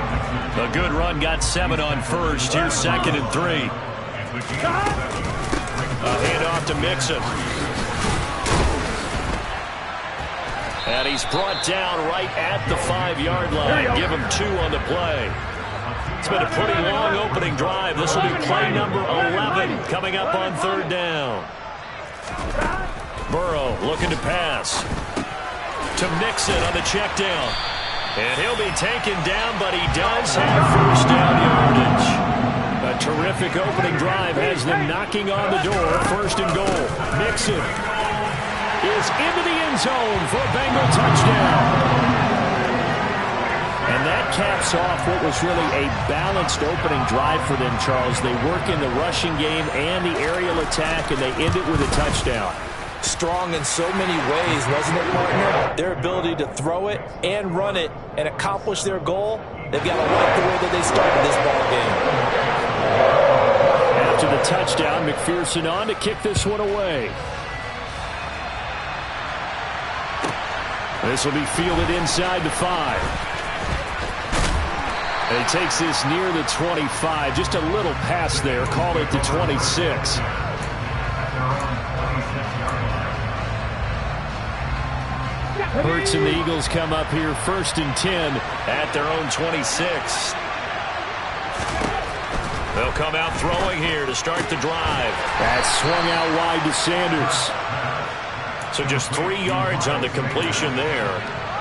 A good run, got 7 on first. Here's 2nd and 3. A handoff to Mixon. And he's brought down right at the 5-yard line. Give him 2 on the play. It's been a pretty long opening drive. This will be play number 11 coming up on third down. Burrow looking to pass to Mixon on the check down. And he'll be taken down, but he does have first down yardage. A terrific opening drive has them knocking on the door. 1st and goal. Mixon is into the end zone for a Bengal touchdown. And that caps off what was really a balanced opening drive for them, Charles. They work in the rushing game and the aerial attack, and they end it with a touchdown. Strong in so many ways, wasn't it, partner? Their ability to throw it and run it and accomplish their goal, they've got to like the way that they started this ball game. After the touchdown, McPherson on to kick this one away. This will be fielded inside the 5. And he takes this near the 25. Just a little pass there. Call it the 26. Hurts and the Eagles come up here 1st and 10 at their own 26. They'll come out throwing here to start the drive. That swung out wide to Sanders. So just 3 yards on the completion there.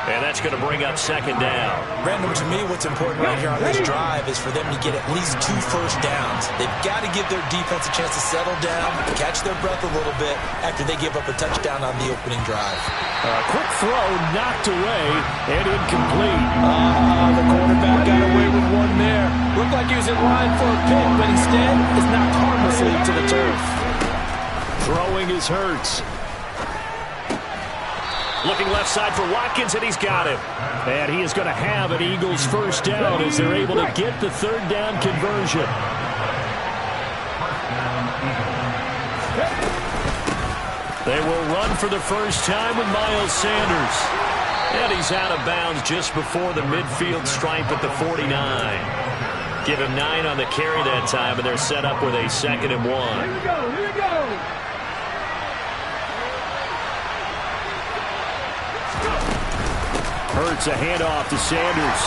And that's going to bring up 2nd down. Random, to me, what's important right here on this drive is for them to get at least 2 first downs. They've got to give their defense a chance to settle down, catch their breath a little bit after they give up a touchdown on the opening drive. Quick throw knocked away and incomplete. The quarterback got away with one there. Looked like he was in line for a pick, but instead is knocked harmlessly to the turf. Throwing is Hurts. Looking left side for Watkins, and he's got it. And he is going to have an Eagles first down as they're able to get the 3rd down conversion. They will run for the first time with Miles Sanders. And he's out of bounds just before the midfield stripe at the 49. Give him 9 on the carry that time, and they're set up with a 2nd and 1. Here we go, here we go. Hurts a handoff to Sanders.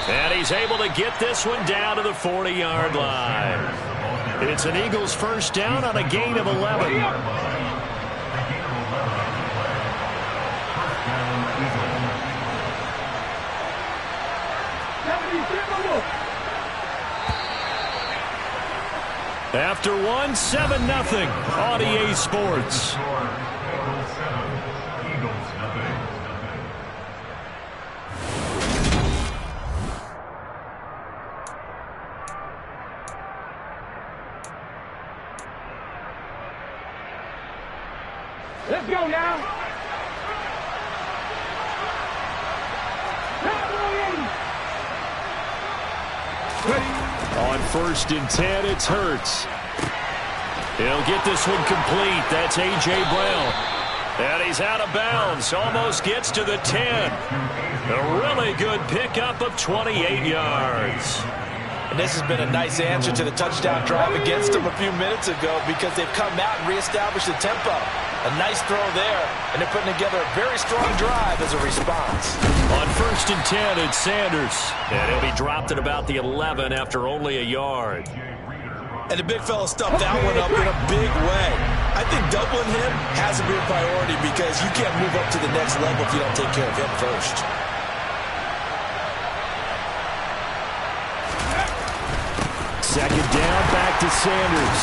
And he's able to get this one down to the 40-yard line. It's an Eagles first down on a gain of 11. After 1, 7-0 on EA Sports. Let's go now. On 1st and 10, it's Hurts. He'll get this one complete. That's A.J. Brown. And he's out of bounds. Almost gets to the 10. A really good pickup of 28 yards. And this has been a nice answer to the touchdown drive against them a few minutes ago because they've come out and reestablished the tempo. A nice throw there, and they're putting together a very strong drive as a response. On 1st and 10, it's Sanders. And he'll be dropped at about the 11 after only a yard. And the big fella stuffed that one up in a big way. I think doubling him has to be a priority because you can't move up to the next level if you don't take care of him first. Second down, back to Sanders.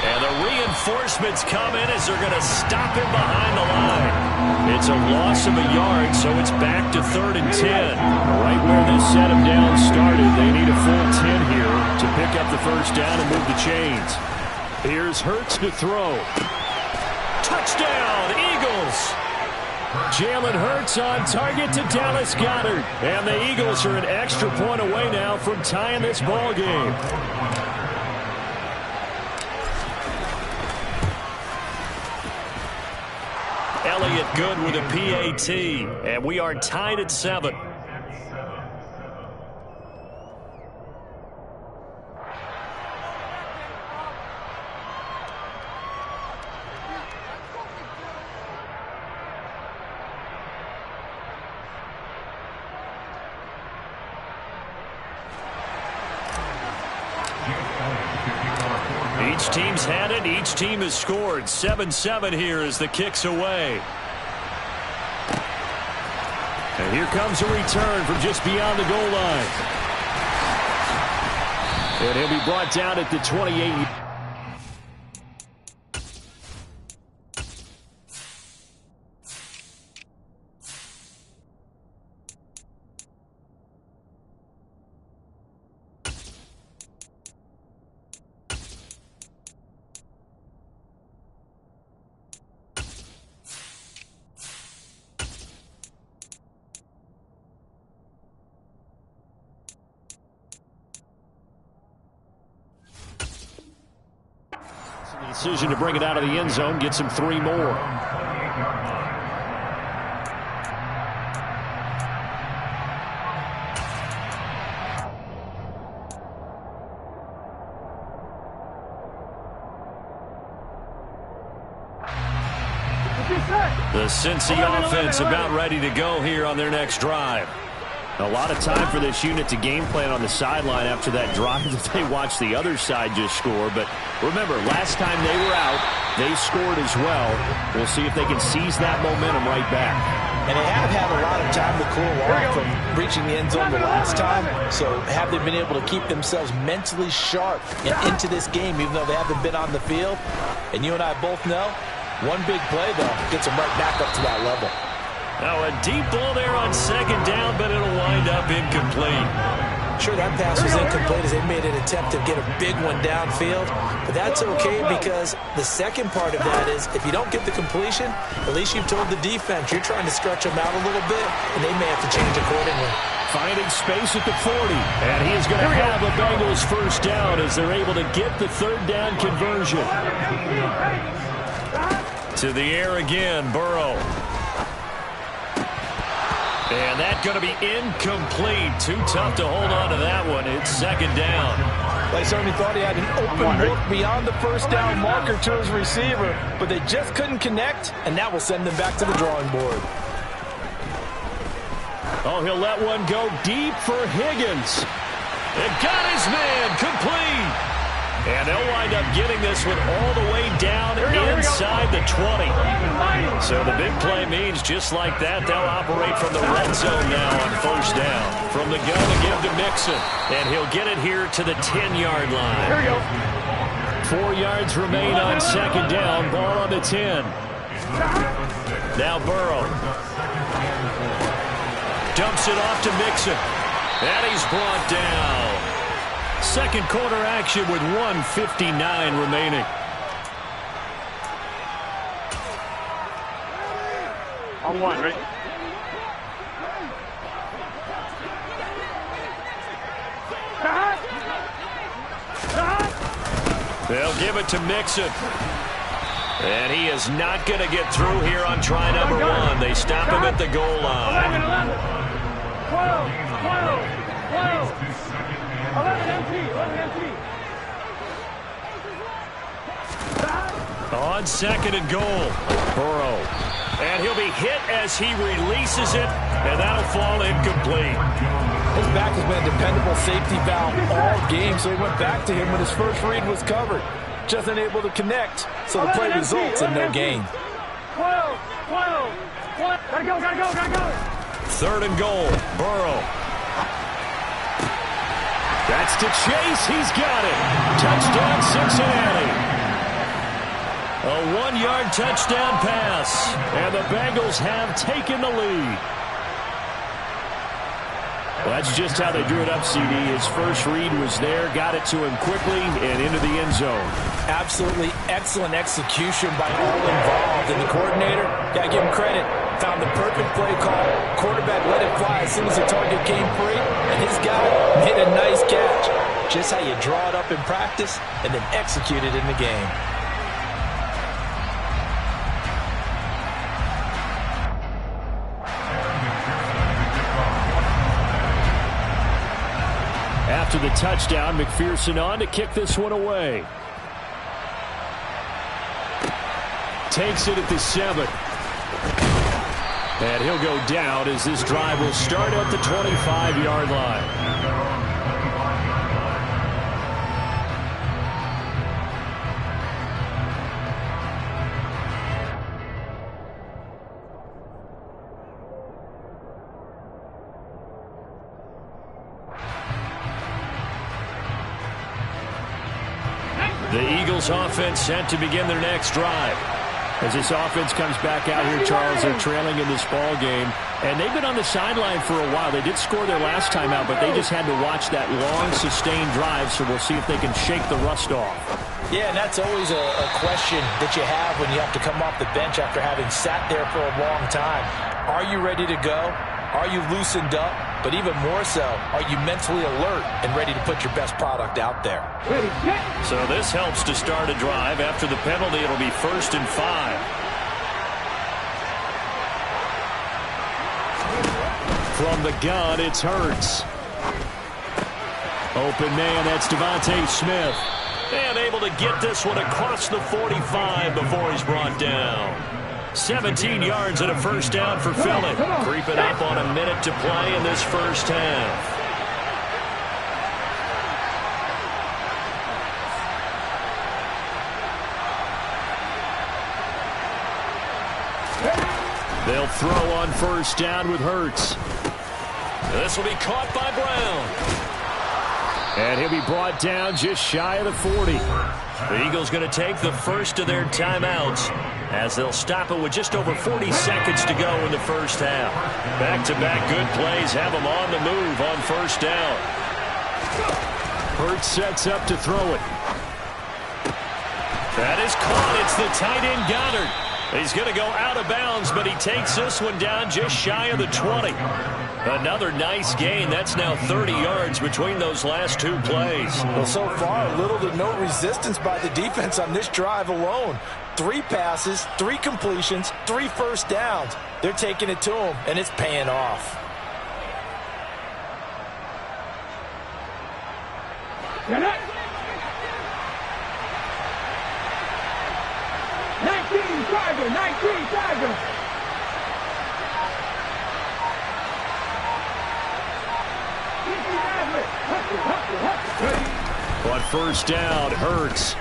And the reinforcements come in as they're going to stop him behind the line. It's a loss of a yard, so it's back to 3rd and 10. Right where this set of downs started, they need a full 10 here to pick up the first down and move the chains. Here's Hurts to throw. Touchdown, Eagles! Jalen Hurts on target to Dallas Goedert. And the Eagles are an extra point away now from tying this ball game. Elliott good with a PAT, and we are tied at 7. Each team's had it. Each team has scored. 7-7 here as the kick's away. And here comes a return from just beyond the goal line. And he'll be brought down at the 28. Decision to bring it out of the end zone, gets him 3 more. The Cincy offense about ready to go here on their next drive. A lot of time for this unit to game plan on the sideline after that drive that they watched the other side just score. But remember, last time they were out, they scored as well. We'll see if they can seize that momentum right back. And they have had a lot of time to cool off from reaching the end zone the last time. So have they been able to keep themselves mentally sharp and into this game, even though they haven't been on the field? And you and I both know, one big play, though, gets them right back up to that level. Now a deep ball there on second down, but it'll wind up incomplete. Sure, that pass was incomplete as they made an attempt to get a big one downfield. But that's okay because the second part of that is if you don't get the completion, at least you've told the defense you're trying to stretch them out a little bit, and they may have to change accordingly. Finding space at the 40, and he is going to have a Bengals first down as they're able to get the third down conversion. To the air again, Burrow. And that's going to be incomplete. Too tough to hold on to that one. It's second down. They certainly thought he had an open look beyond the first down marker to his receiver, but they just couldn't connect, and that will send them back to the drawing board. Oh, he'll let one go deep for Higgins. It got his man complete. And they'll wind up getting this one all the way down inside the 20. So the big play means just like that, they'll operate from the red zone now on first down. From the gun to give to Mixon. And he'll get it here to the 10-yard line. Here we go. 4 yards remain on second down. Ball on the 10. Now Burrow. Dumps it off to Mixon. And he's brought down. Second quarter action with 1:59 remaining. On one, right? They'll give it to Mixon. And he is not going to get through here on try number one. They stop him at the goal line. 12. 11 empty. On second and goal, Burrow. And he'll be hit as he releases it, and that'll fall incomplete. His back has been a dependable safety valve all game, so he went back to him when his first read was covered. Just unable to connect, so the play results in no gain. 12. Gotta go. Third and goal, Burrow. That's to Chase. He's got it. Touchdown, Cincinnati. A 1-yard touchdown pass. And the Bengals have taken the lead. Well, that's just how they drew it up, CD. His first read was there, got it to him quickly, and into the end zone. Absolutely excellent execution by all involved. And the coordinator, got to give him credit, found the perfect play call. Quarterback let it fly as soon as the target came free, and his guy made a nice catch. Just how you draw it up in practice and then execute it in the game. After the touchdown, McPherson on to kick this one away. Takes it at the 7. And he'll go down as this drive will start at the 25-yard line. The Eagles offense set to begin their next drive. As this offense comes back out here, Charles, they're trailing in this ball game. And they've been on the sideline for a while. They did score their last time out, but they just had to watch that long, sustained drive, so we'll see if they can shake the rust off. Yeah, and that's always a question that you have when you have to come off the bench after having sat there for a long time. Are you ready to go? Are you loosened up? But even more so, are you mentally alert and ready to put your best product out there? So this helps to start a drive. After the penalty, it'll be 1st and 5. From the gun, it's Hurts. Open man, that's Devontae Smith. And able to get this one across the 45 before he's brought down. 17 yards and a first down for Philly. Creeping up on a minute to play in this first half. They'll throw on first down with Hurts. This will be caught by Brown. And he'll be brought down just shy of the 40. The Eagles going to take the first of their timeouts as they'll stop it with just over 40 seconds to go in the first half. Back-to-back good plays have them on the move on first down. Hurts sets up to throw it. That is caught. It's the tight end Goddard. He's going to go out of bounds, but he takes this one down just shy of the 20. Another nice gain. That's now 30 yards between those last two plays. Well, so far, little to no resistance by the defense on this drive alone. 3 passes, 3 completions, 3 first downs. They're taking it to him, and it's paying off. Get it! 19 Tiger, 19 Tiger. On first down, Hurts.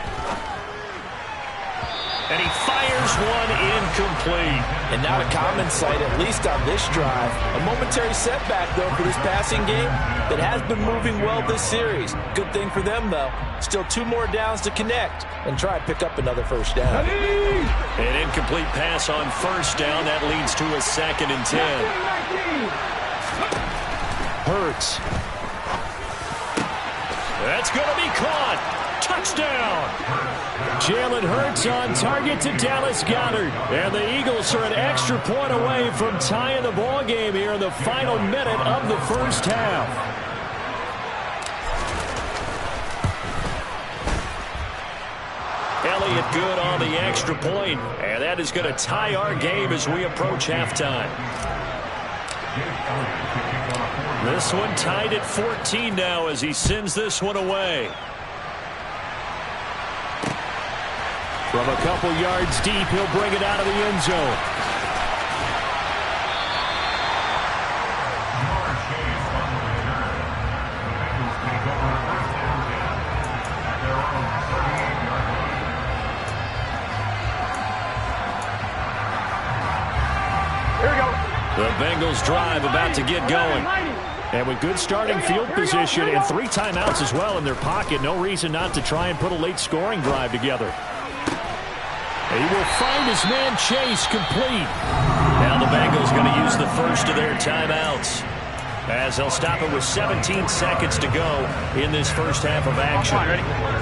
And he fires one incomplete. And not a common sight, at least on this drive. A momentary setback, though, for this passing game that has been moving well this series. Good thing for them, though. Still 2 more downs to connect and try to pick up another first down. An incomplete pass on first down. That leads to a 2nd and 10. Hurts. That's going to be caught. Touchdown. Jalen Hurts on target to Dallas Goedert. And the Eagles are an extra point away from tying the ball game here in the final minute of the first half. Elliott good on the extra point, and that is going to tie our game as we approach halftime. This one tied at 14 now as he sends this one away. From a couple yards deep, he'll bring it out of the end zone. Here we go. The Bengals drive about to get going. And with good starting field position and 3 timeouts as well in their pocket, no reason not to try and put a late scoring drive together. He will find his man Chase complete. Now the Bengals going to use the first of their timeouts as they'll stop it with 17 seconds to go in this first half of action.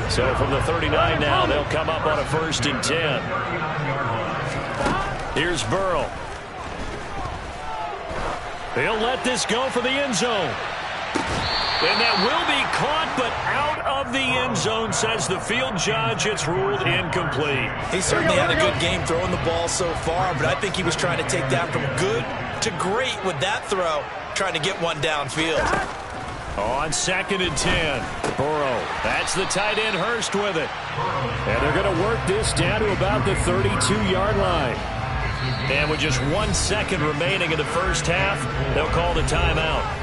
So from the 39 now, they'll come up on a 1st and 10. Here's Burrow. He'll let this go for the end zone. And that will be caught, but out of the end zone, says the field judge. It's ruled incomplete. He certainly had a good game throwing the ball so far, but I think he was trying to take that from good to great with that throw, trying to get one downfield. On 2nd and 10, Burrow. That's the tight end Hurst with it. And they're going to work this down to about the 32-yard line. And with just 1 second remaining in the first half, they'll call the timeout.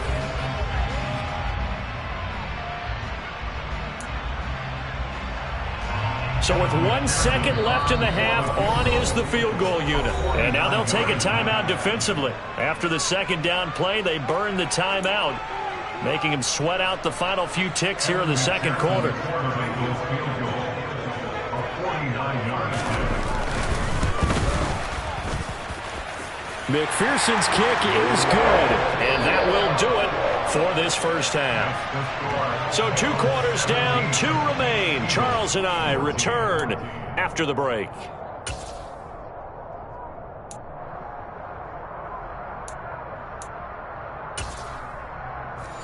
So with 1 second left in the half, on is the field goal unit. And now they'll take a timeout defensively. After the 2nd down play, they burn the timeout, making him sweat out the final few ticks here in the 2nd quarter. McPherson's kick is good, and that will do it for this first half. So 2 quarters down, 2 remain. Charles and I return after the break.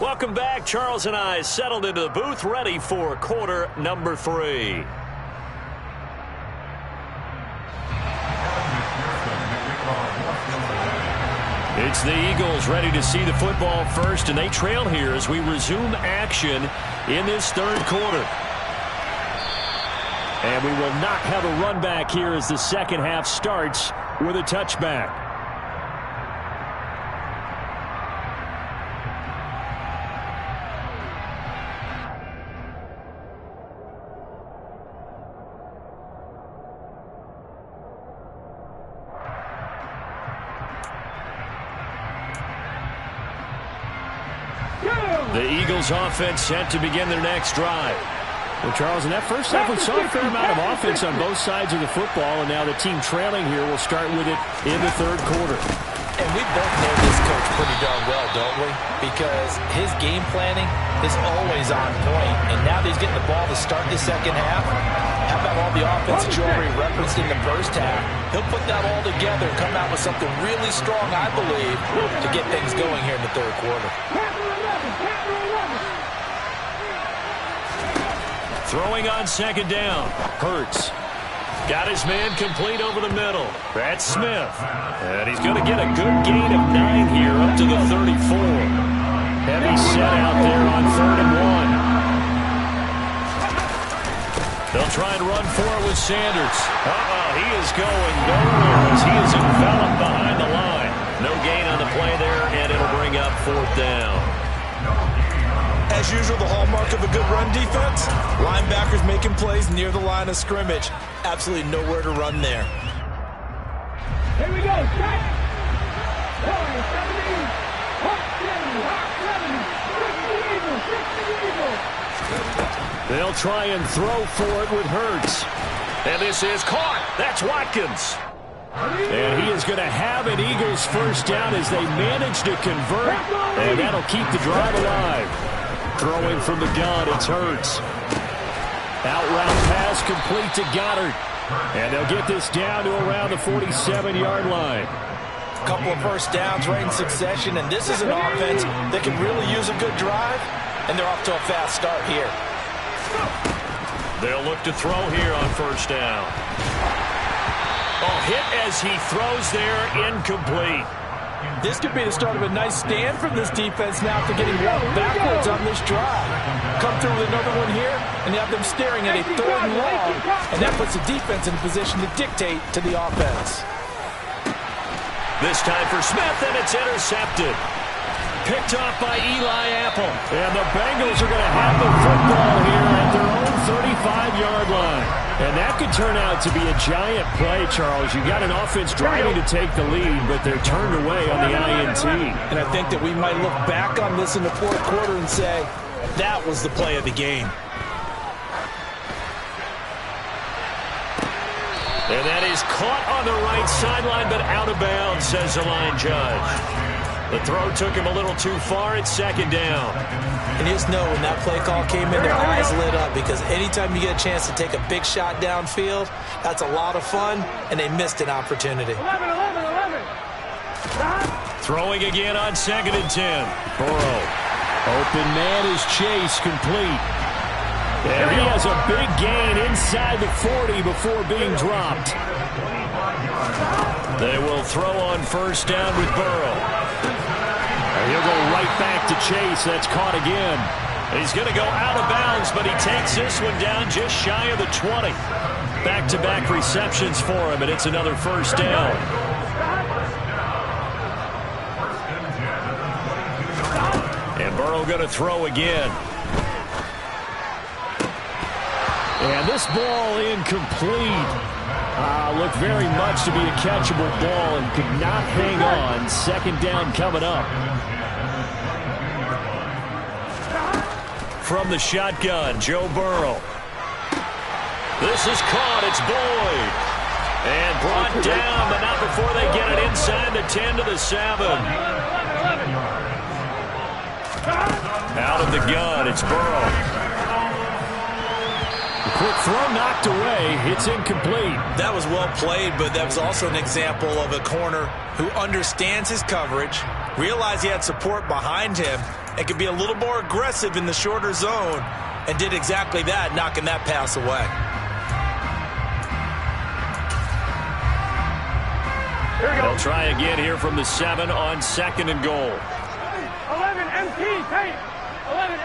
Welcome back. Charles and I settled into the booth, ready for quarter number 3. It's the Eagles ready to see the football first, and they trail here as we resume action in this 3rd quarter. And we will not have a run back here as the 2nd half starts with a touchback. The Eagles offense set to begin their next drive. Well, Charles, in that first half, we saw a fair amount of offense on both sides of the football, and now the team trailing here will start with it in the third quarter. And we both know this coach pretty darn well, don't we? Because his game planning is always on point, and now that he's getting the ball to start the second half, how about all the offense that you already referenced in the first half? He'll put that all together and come out with something really strong, I believe, to get things going here in the third quarter. Throwing on second down. Hurts. Got his man complete over the middle. That's Smith. And he's going to get a good gain of 9 here up to the 34. Heavy set out there on 3rd and 1. They'll try and run for it with Sanders. He is going nowhere as he is enveloped behind the line. No gain on the play there, and it'll bring up 4th down. As usual, the hallmark of a good run defense, linebackers making plays near the line of scrimmage. Absolutely nowhere to run there. Here we go, shot. 70, 60 Eagles. They'll try and throw for it with Hurts. And this is caught. That's Watkins. And he is going to have an Eagles first down as they manage to convert. And that'll keep the drive alive. Throwing from the gun, it's Hurts. Out route pass complete to Goddard. And they'll get this down to around the 47-yard line. A couple of first downs right in succession, and this is an offense that can really use a good drive, and they're off to a fast start here. They'll look to throw here on first down. Hit as he throws there, incomplete. This could be the start of a nice stand from this defense now after getting walked backwards on this drive. Come through with another one here, and you have them staring at a 3rd and long, and that puts the defense in a position to dictate to the offense. This time for Smith, and it's intercepted. Picked off by Eli Apple. And the Bengals are going to have the football here at their own 35-yard line. And that could turn out to be a giant play, Charles. You got an offense driving to take the lead, but they're turned away on the INT. And I think that we might look back on this in the 4th quarter and say, that was the play of the game. And that is caught on the right sideline, but out of bounds, says the line judge. The throw took him a little too far. It's 2nd down. And you just know when that play call came in, their eyes lit up, because anytime you get a chance to take a big shot downfield, that's a lot of fun, and they missed an opportunity. 11. Throwing again on 2nd and 10. Burrow. Open man is Chase, complete. And he has a big gain inside the 40 before being dropped. They will throw on first down with Burrow. And he'll go right back to Chase. That's caught again. He's going to go out of bounds, but he takes this one down just shy of the 20. Back-to-back receptions for him, and it's another first down. And Burrow going to throw again. And this ball incomplete. Looked very much to be a catchable ball and could not hang on. 2nd down coming up. From the shotgun, Joe Burrow. This is caught. It's Boyd. And brought down, but not before they get it inside the 10 to the 7. Out of the gun, it's Burrow. Quick throw knocked away. It's incomplete. That was well played, but that was also an example of a corner who understands his coverage, realized he had support behind him, and could be a little more aggressive in the shorter zone, and did exactly that, knocking that pass away. They'll try again here from the 7 on 2nd and goal. 11 MT, tape. 11.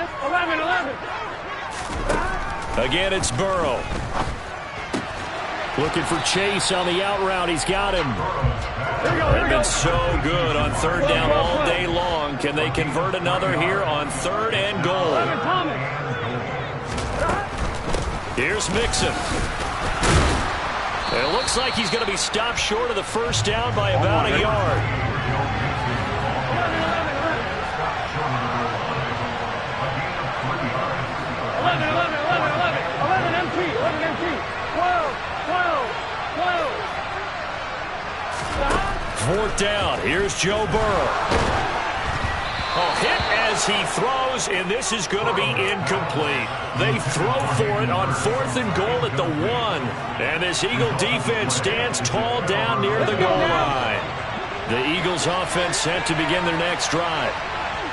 Again, it's Burrow. Looking for Chase on the out route. He's got him. They've been so good on third down all day long. Can they convert another here on 3rd and goal? Here's Mixon. It looks like he's going to be stopped short of the first down by about a yard. 11 MT. 12. 4th down. Here's Joe Burrow. Hit as he throws, and this is going to be incomplete. They throw for it on 4th and goal at the 1. And this Eagle defense stands tall down near the goal line. The Eagles offense set to begin their next drive.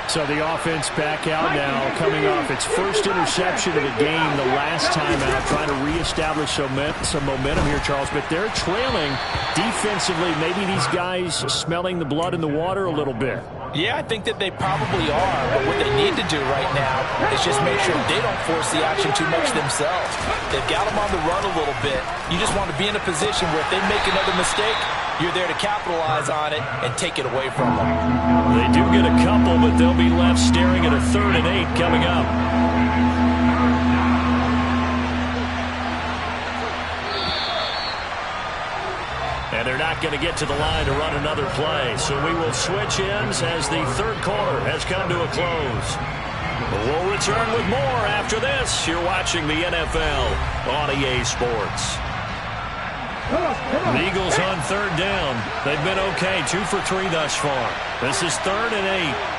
So the offense back out now, coming off its first interception of the game the last time out, trying to reestablish some momentum here, Charles. But they're trailing defensively. Maybe these guys smelling the blood in the water a little bit. Yeah, I think that they probably are. But what they need to do right now is just make sure they don't force the action too much themselves. They've got them on the run a little bit. You just want to be in a position where if they make another mistake, you're there to capitalize on it and take it away from them. They do get a couple, but they'll be left staring at a 3rd and 8 coming up. And they're not going to get to the line to run another play. So we will switch ends as the 3rd quarter has come to a close. We'll return with more after this. You're watching the NFL on EA Sports. The Eagles on 3rd down. They've been okay, 2 for 3 thus far. This is 3rd and 8.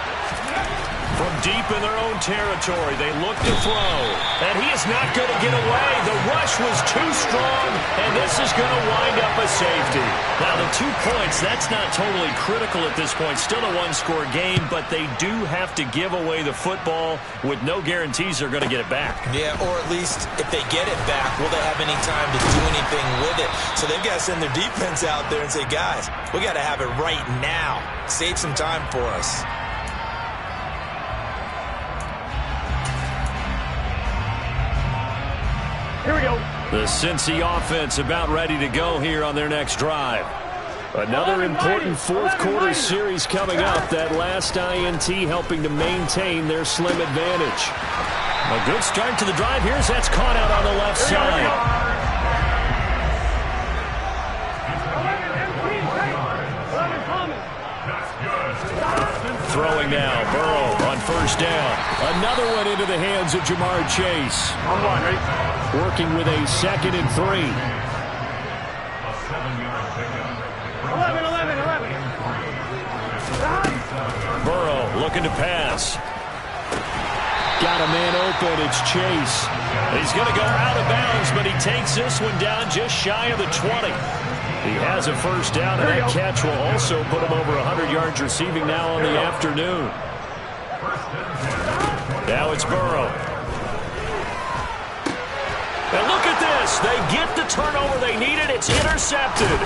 From deep in their own territory, they look to throw. And he is not going to get away. The rush was too strong, and this is going to wind up a safety. Now, the 2 points, that's not totally critical at this point. Still a one-score game, but they do have to give away the football with no guarantees they're going to get it back. Yeah, or at least if they get it back, will they have any time to do anything with it? So they've got to send their defense out there and say, guys, we got to have it right now. Save some time for us. Here we go. The Cincy offense about ready to go here on their next drive. Another important 4th quarter series coming up. That last INT helping to maintain their slim advantage. A good start to the drive. Here's that's caught out on the left side. Throwing now, Burrow on 1st down. Another one into the hands of Jamar Chase. Working with a 2nd and 3. 11. Burrow looking to pass. Got a man open. It's Chase. He's going to go out of bounds, but he takes this one down just shy of the 20. He has a 1st down, and that catch will also put him over 100 yards receiving now on the afternoon. Now it's Burrow. And look at this. They get the turnover they needed. It's intercepted.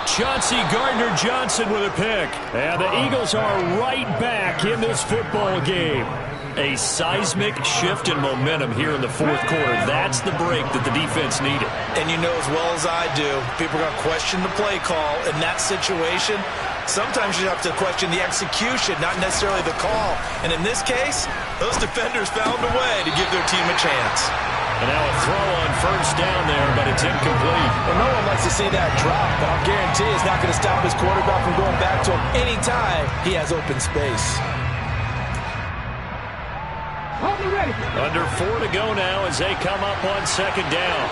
Chauncey Gardner-Johnson with a pick. And the Eagles are right back in this football game. A seismic shift in momentum here in the 4th quarter. That's the break that the defense needed. And you know as well as I do, people are going to question the play call in that situation. Sometimes you have to question the execution, not necessarily the call. And in this case, those defenders found a way to give their team a chance. And now a throw on 1st down there, but it's incomplete. Well, no one likes to see that drop, but I'll guarantee it's not going to stop his quarterback from going back to him anytime he has open space. Under 4 to go now as they come up on 2nd down.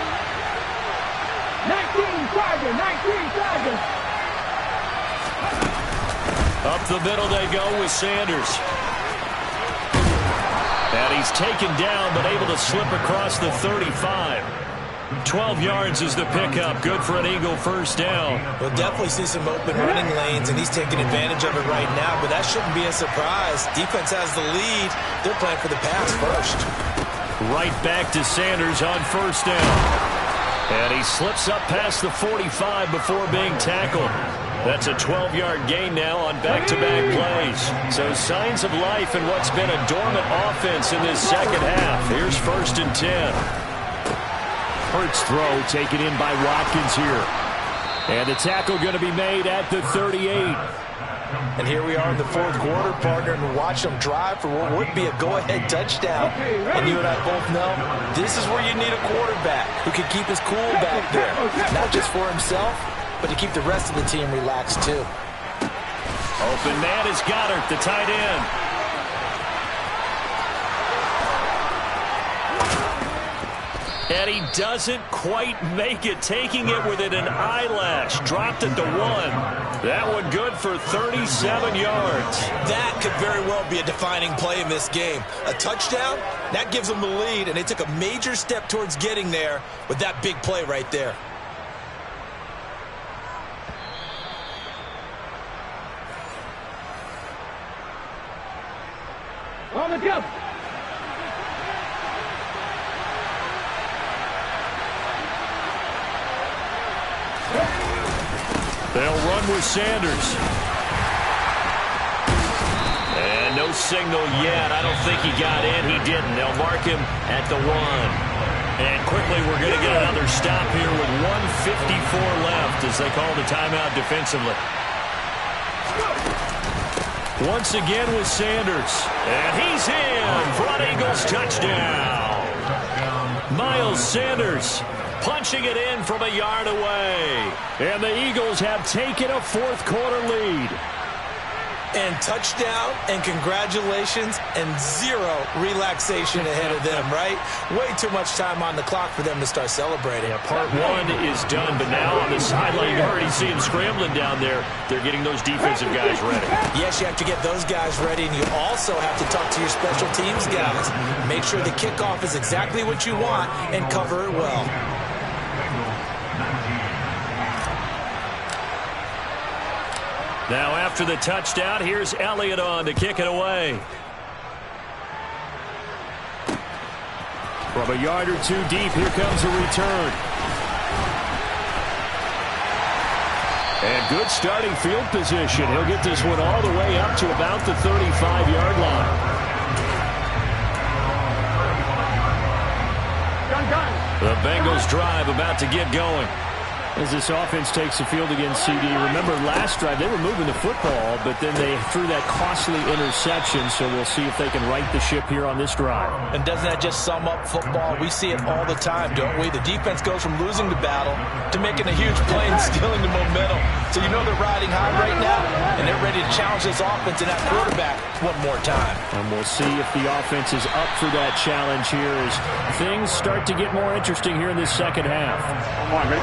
19 Tigers. Up the middle they go with Sanders. And he's taken down but able to slip across the 35. 12 yards is the pickup. Good for an Eagle 1st down. We'll definitely see some open running lanes, and he's taking advantage of it right now, but that shouldn't be a surprise. Defense has the lead. They're playing for the pass first. Right back to Sanders on 1st down. And he slips up past the 45 before being tackled. That's a 12-yard gain now on back-to-back plays. So signs of life in what's been a dormant offense in this 2nd half. Here's 1st and 10. Hurts throw taken in by Watkins here. And the tackle going to be made at the 38. And here we are in the fourth quarter, partner, and watch them drive for what would be a go-ahead touchdown. And you and I both know this is where you need a quarterback who can keep his cool back there. Not just for himself, but to keep the rest of the team relaxed too. Open man is Goddard, the tight end. And he doesn't quite make it, taking it within an eyelash. Dropped at the 1. That one good for 37 yards. That could very well be a defining play in this game. A touchdown, that gives them the lead, and they took a major step towards getting there with that big play right there. On the jump. They'll run with Sanders. And no signal yet. I don't think he got in. He didn't. They'll mark him at the 1. And quickly we're going to get another stop here with 1:54 left as they call the timeout defensively. Once again with Sanders. And he's in for an Eagles touchdown. Miles Sanders punching it in from a yard away. And the Eagles have taken a fourth quarter lead. And touchdown and congratulations and zero relaxation ahead of them, right? Way too much time on the clock for them to start celebrating. Yeah, part 1 is done, but now on the sideline, you already see them scrambling down there. They're getting those defensive guys ready. Yes, you have to get those guys ready, and you also have to talk to your special teams guys. Make sure the kickoff is exactly what you want and cover it well. Now after the touchdown, here's Elliott on to kick it away. From a yard or two deep, here comes a return. And good starting field position. He'll get this one all the way up to about the 35-yard line. The Bengals drive about to get going. As this offense takes the field against CD. Remember, last drive, they were moving the football, but then they threw that costly interception, so we'll see if they can right the ship here on this drive. And doesn't that just sum up football? We see it all the time, don't we? The defense goes from losing the battle to making a huge play and stealing the momentum. So you know they're riding high right now, and they're ready to challenge this offense and that quarterback one more time. And we'll see if the offense is up for that challenge here as things start to get more interesting here in this second half. Come on, ready?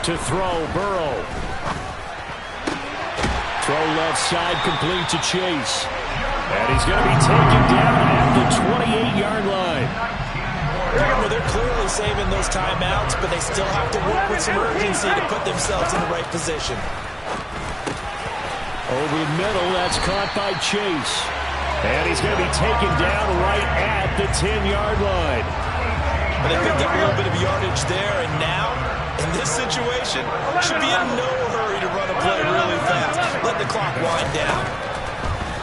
To throw, Burrow. Throw left side, complete to Chase. And he's going to be taken down at the 28-yard line. Well, they're clearly saving those timeouts, but they still have to work with some urgency to put themselves in the right position. Over the middle, that's caught by Chase. And he's going to be taken down right at the 10-yard line. But they picked up a little bit of yardage there, and now, in this situation, should be in no hurry to run a play really fast. Let the clock wind down.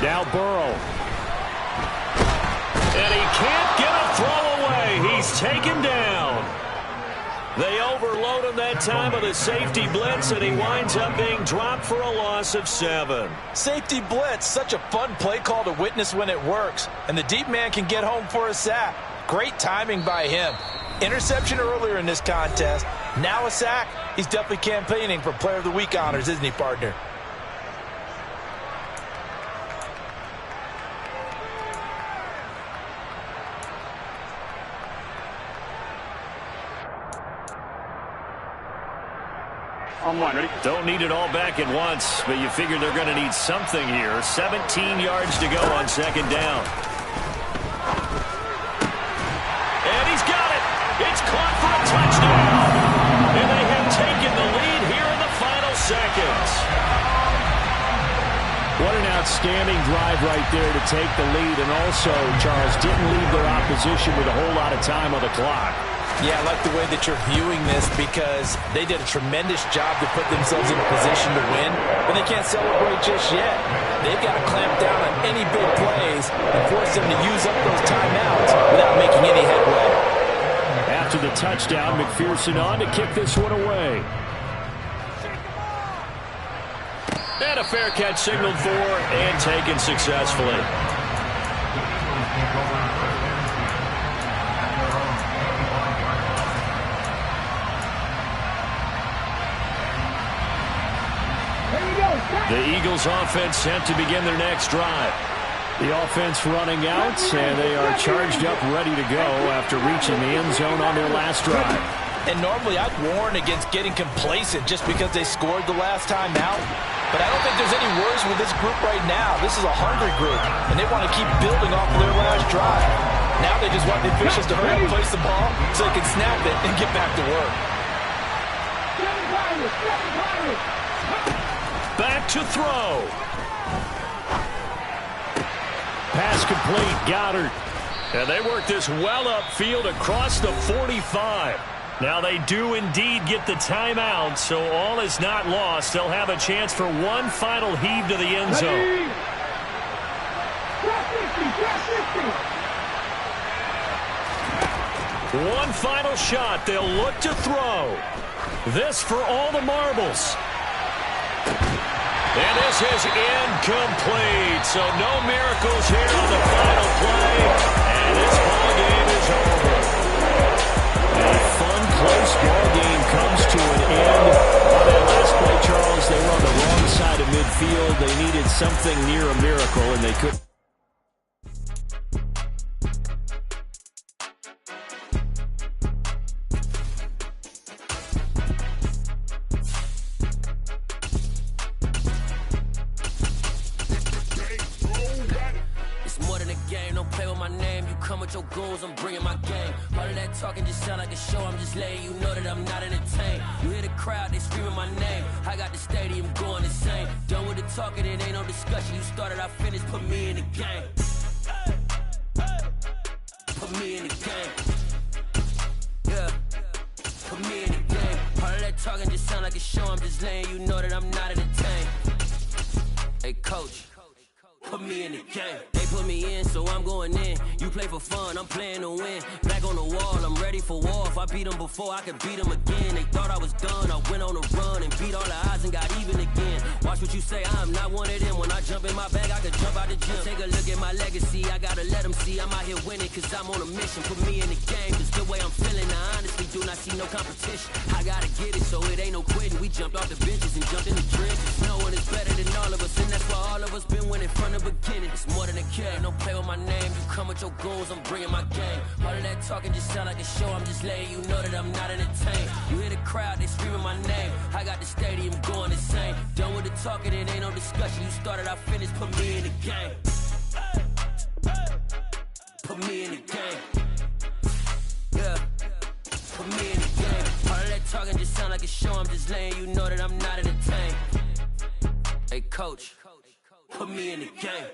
Now Burrow. And he can't get a throw away. He's taken down. They overload him that time with a safety blitz, and he winds up being dropped for a loss of 7. Safety blitz, such a fun play call to witness when it works. And the deep man can get home for a sack. Great timing by him. Interception earlier in this contest. Now a sack. He's definitely campaigning for Player of the Week honors, isn't he, partner? On one, ready? Don't need it all back at once, but you figure they're going to need something here. 17 yards to go on second down. And he's got it. It's caught for a touchdown. And they have taken the lead here in the final seconds. What an outstanding drive right there to take the lead. And also, Charles, didn't leave their opposition with a whole lot of time on the clock. Yeah, I like the way that you're viewing this because they did a tremendous job to put themselves in a position to win, but they can't celebrate just yet. They've got to clamp down on any big plays and force them to use up those timeouts without making any headway. After the touchdown, McPherson on to kick this one away. And a fair catch signaled for and taken successfully. The Eagles offense set to begin their next drive. The offense running out, and they are charged up, ready to go after reaching the end zone on their last drive. And normally I'd warn against getting complacent just because they scored the last time out. But I don't think there's any worries with this group right now. This is a hungry group, and they want to keep building off of their last drive. Now they just want the officials to hurry up and place the ball so they can snap it and get back to work. Back to throw. Pass complete, Goddard. And they work this well upfield across the 45. Now they do indeed get the timeout, so all is not lost. They'll have a chance for one final heave to the end zone. One final shot. They'll look to throw. This for all the marbles. And this is incomplete. So no miracles here on the final play. And this ball game is over. A fun, close ball game comes to an end. On that last play, Charles, they were on the wrong side of midfield. They needed something near a miracle, and they couldn't. I'm bringing my game. All of that talking just sound like a show. I'm just letting you know that I'm not entertained. You hear the crowd, they screaming my name. I got the stadium going insane. Done with the talking, it ain't no discussion. You started, I finished, put me in the game. Put me in the game. Yeah. Put me in the game. All of that talking just sound like a show. I'm just letting you know that I'm not entertained. Hey, coach. Put me in the game. They put me in, so I'm going in. You play for fun, I'm playing to win. Back on the wall, I'm ready for war. If I beat them before, I could beat them again. They thought I was done, I went on a run and beat all the odds and got even again. Watch what you say, I'm not one of them. When I jump in my bag, I could jump out the gym. Take a look at my legacy, I gotta let them see I'm out here winning, cause I'm on a mission. Put me in the game, cause the way I'm feeling, I honestly do not see no competition. I gotta get it, so it ain't no quitting. We jumped off the benches and jumped in the trenches. No one is better than all of us, and that's why all of us been winning from the beginning. It's more than a care, don't play with my name. You come with your goons, I'm bringing my game. All of that talking just sound like a show. I'm just letting you know that I'm not entertained. You hear the crowd, they screaming my name. I got the stadium going insane. Done with the talking, it ain't no discussion. You started, I finished, put me in the game. Put me in the game. Yeah. Put me in the game. All of that talking just sound like a show. I'm just letting you know that I'm not entertained. Hey, coach. Put me in the game.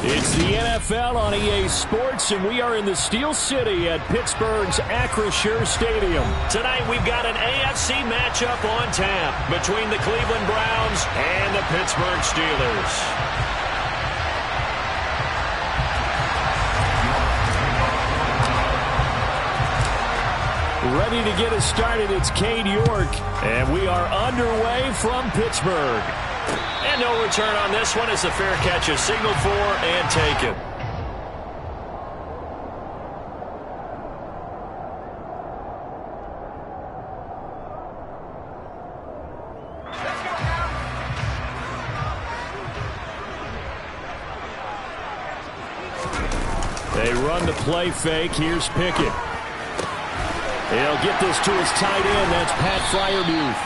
It's the NFL on EA Sports, and we are in the Steel City at Pittsburgh's Acrisure Stadium. Tonight we've got an AFC matchup on tap between the Cleveland Browns and the Pittsburgh Steelers. Ready to get us started, it's Cade York, and we are underway from Pittsburgh. And no return on this one as the fair catch is signaled for and taken. They run the play fake. Here's Pickett. He'll get this to his tight end. That's Pat Freiermuth.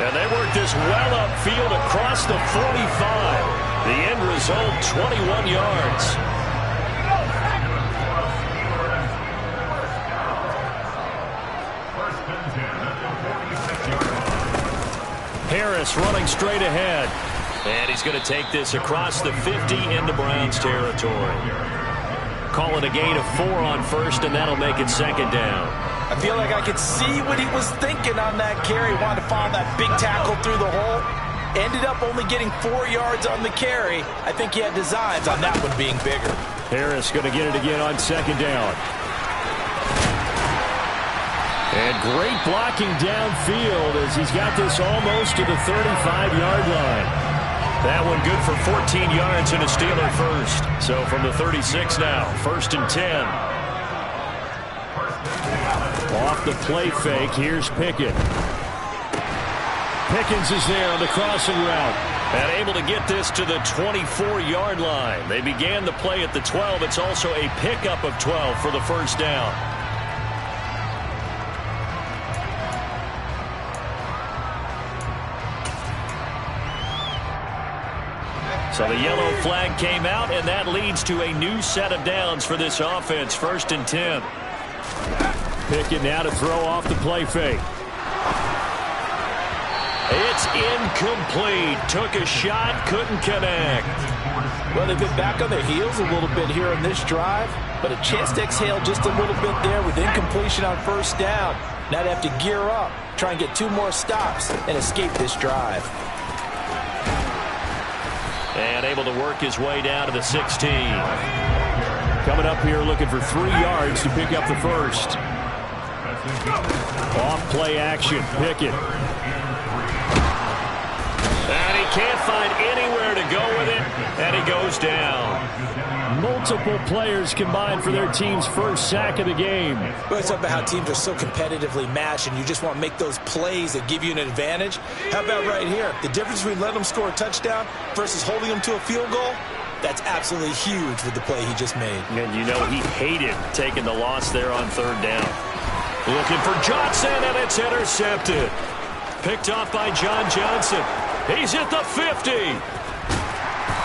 And they work this well upfield across the 45. The end result, 21 yards. Harris running straight ahead. And he's going to take this across the 50 into Browns territory. Calling a gain of 4 on first, and that'll make it second down. I feel like I could see what he was thinking on that carry. Wanted to follow that big tackle through the hole. Ended up only getting 4 yards on the carry. I think he had designs on that one being bigger. Harris going to get it again on second down. And great blocking downfield as he's got this almost to the 35-yard line. That one good for 14 yards and a Steeler first. So from the 36 now, 1st and 10. Off the play fake, here's Pickett. Pickens is there on the crossing route. And able to get this to the 24-yard line. They began the play at the 12. It's also a pickup of 12 for the first down. So the yellow flag came out, and that leads to a new set of downs for this offense. 1st and 10. Pickett now to throw off the play fake. It's incomplete. Took a shot, couldn't connect. Well, they've been back on their heels a little bit here in this drive, but a chance to exhale just a little bit there with incompletion on first down. Now they have to gear up, try and get 2 more stops, and escape this drive. And able to work his way down to the 16. Coming up here looking for 3 yards to pick up the first. Off play action, Pickett. And he can't find anywhere to go with it, and he goes down. Multiple players combined for their team's first sack of the game. Well, it's about how teams are so competitively matched, and you just want to make those plays that give you an advantage. How about right here? The difference between letting them score a touchdown versus holding them to a field goal, that's absolutely huge with the play he just made. And you know he hated taking the loss there on 3rd down. Looking for Johnson, and it's intercepted. Picked off by John Johnson. He's at the 50.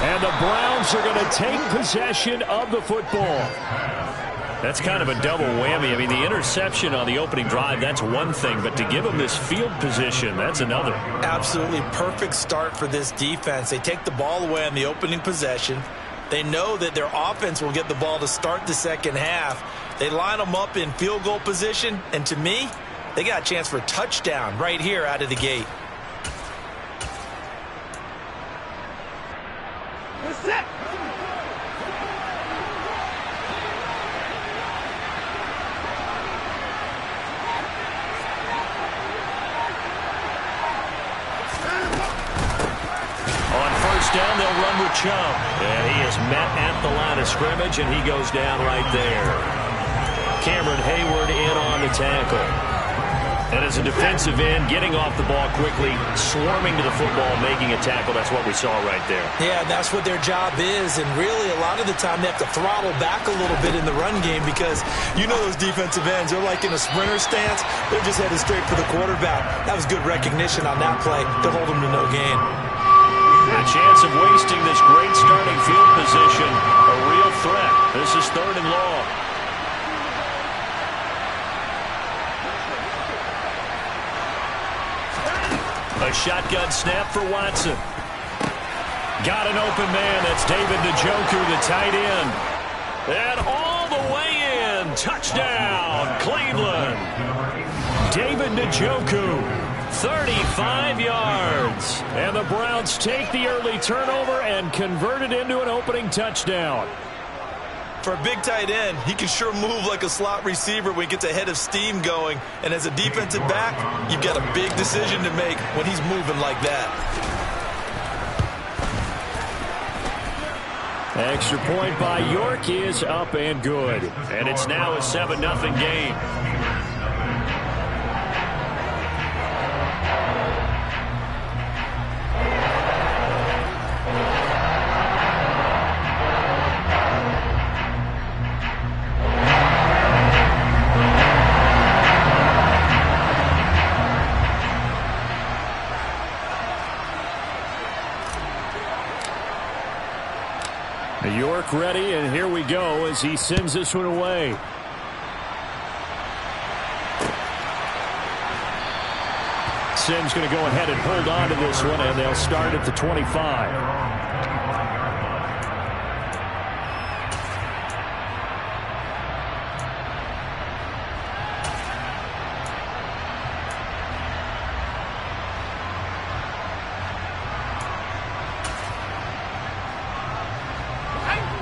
And the Browns are going to take possession of the football. That's kind of a double whammy. I mean, the interception on the opening drive, that's one thing. But to give them this field position, that's another. Absolutely perfect start for this defense. They take the ball away on the opening possession. They know that their offense will get the ball to start the second half. They line them up in field goal position. And to me, they got a chance for a touchdown right here out of the gate. Set. On first down, they'll run with Chubb. And he is met at the line of scrimmage, and he goes down right there. Cameron Hayward in on the tackle. And as a defensive end, getting off the ball quickly, swarming to the football, making a tackle. That's what we saw right there. Yeah, that's what their job is. And really, a lot of the time, they have to throttle back a little bit in the run game because you know those defensive ends, they're like in a sprinter stance. They're just headed straight for the quarterback. That was good recognition on that play to hold them to no gain. The chance of wasting this great starting field position, a real threat. This is 3rd and long. A shotgun snap for Watson. Got an open man. That's David Njoku, the tight end. And all the way in. Touchdown, Cleveland. David Njoku, 35 yards. and the Browns take the early turnover and convert it into an opening touchdown. For a big tight end, he can sure move like a slot receiver when he gets a head of steam going. And as a defensive back, you've got a big decision to make when he's moving like that. Extra point by York is up and good. And it's now a 7-0 game. York ready, and here we go as he sends this one away. Sims going to go ahead and hold on to this one, and they'll start at the 25.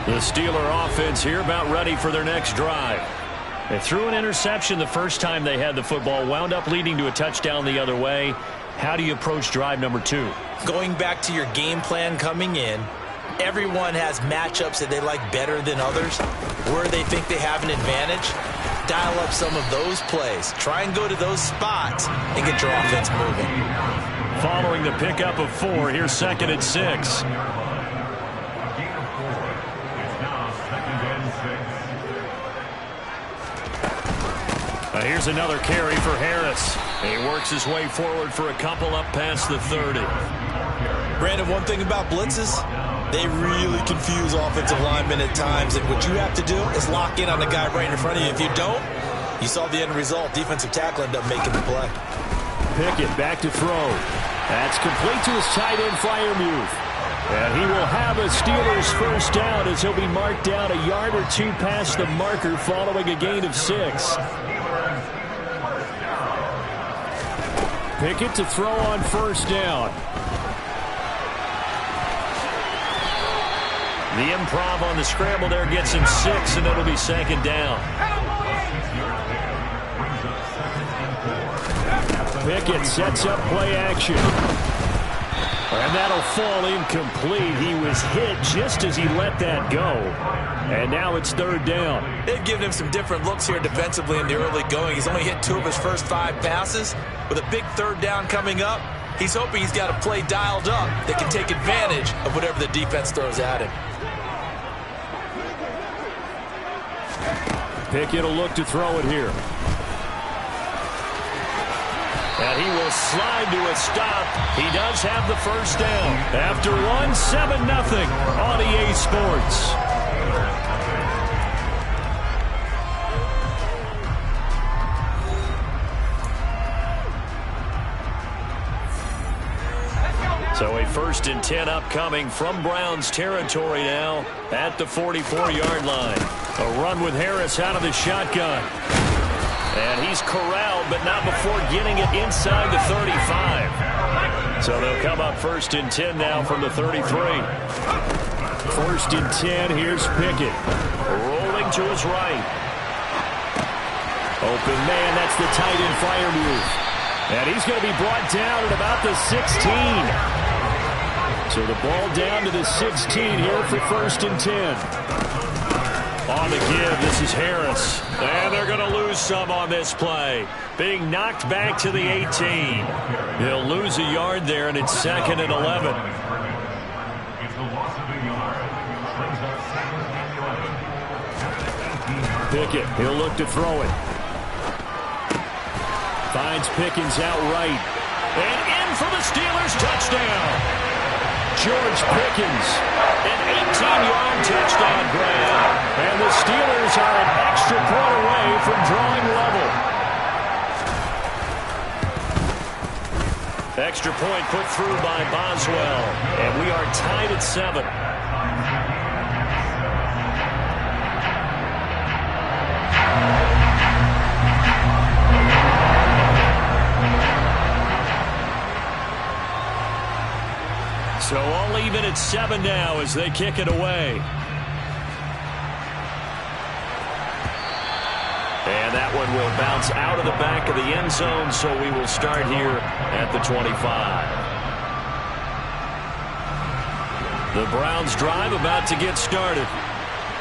The Steeler offense here about ready for their next drive. They threw an interception the first time they had the football, wound up leading to a touchdown the other way. How do you approach drive number 2? Going back to your game plan coming in, everyone has matchups that they like better than others. Where they think they have an advantage, dial up some of those plays. Try and go to those spots and get your offense moving. Following the pickup of 4, here's 2nd and 6. Here's another carry for Harris. He works his way forward for a couple up past the 30. Brandon, one thing about blitzes, they really confuse offensive linemen at times, and what you have to do is lock in on the guy right in front of you. If you don't, you saw the end result. Defensive tackle ended up making the play. Pickett back to throw. That's complete to his tight end Freiermuth. And he will have a Steelers first down as he'll be marked down a yard or 2 past the marker following a gain of 6. Pickett to throw on first down. The improv on the scramble there gets him 6, and it'll be 2nd down. Pickett sets up play action. And that'll fall incomplete. He was hit just as he let that go. And now it's 3rd down. They've given him some different looks here defensively in the early going. He's only hit 2 of his first 5 passes. With a big 3rd down coming up, he's hoping he's got a play dialed up that can take advantage of whatever the defense throws at him. Pickett will look to throw it here. And he will slide to a stop. He does have the first down. After 1, 7-0 on EA Sports. So a 1st and 10 upcoming from Browns territory now at the 44-yard line. A run with Harris out of the shotgun. And he's corralled, but not before getting it inside the 35. So they'll come up 1st and 10 now from the 33. 1st and 10, here's Pickett. Rolling to his right. Open man, that's the tight end Freiermuth. And he's going to be brought down at about the 16. So the ball down to the 16 here for 1st and 10. On the give, this is Harris. And they're going to lose some on this play. Being knocked back to the 18. He'll lose a yard there, and it's 2nd and 11. Pickett, he'll look to throw it. Finds Pickens out right. And in for the Steelers touchdown. George Pickens, an 18-yard touchdown grab. And the Steelers are an extra point away from drawing level. Extra point put through by Boswell. And we are tied at 7. So all even at 7 now as they kick it away. And that one will bounce out of the back of the end zone, so we will start here at the 25. The Browns drive about to get started.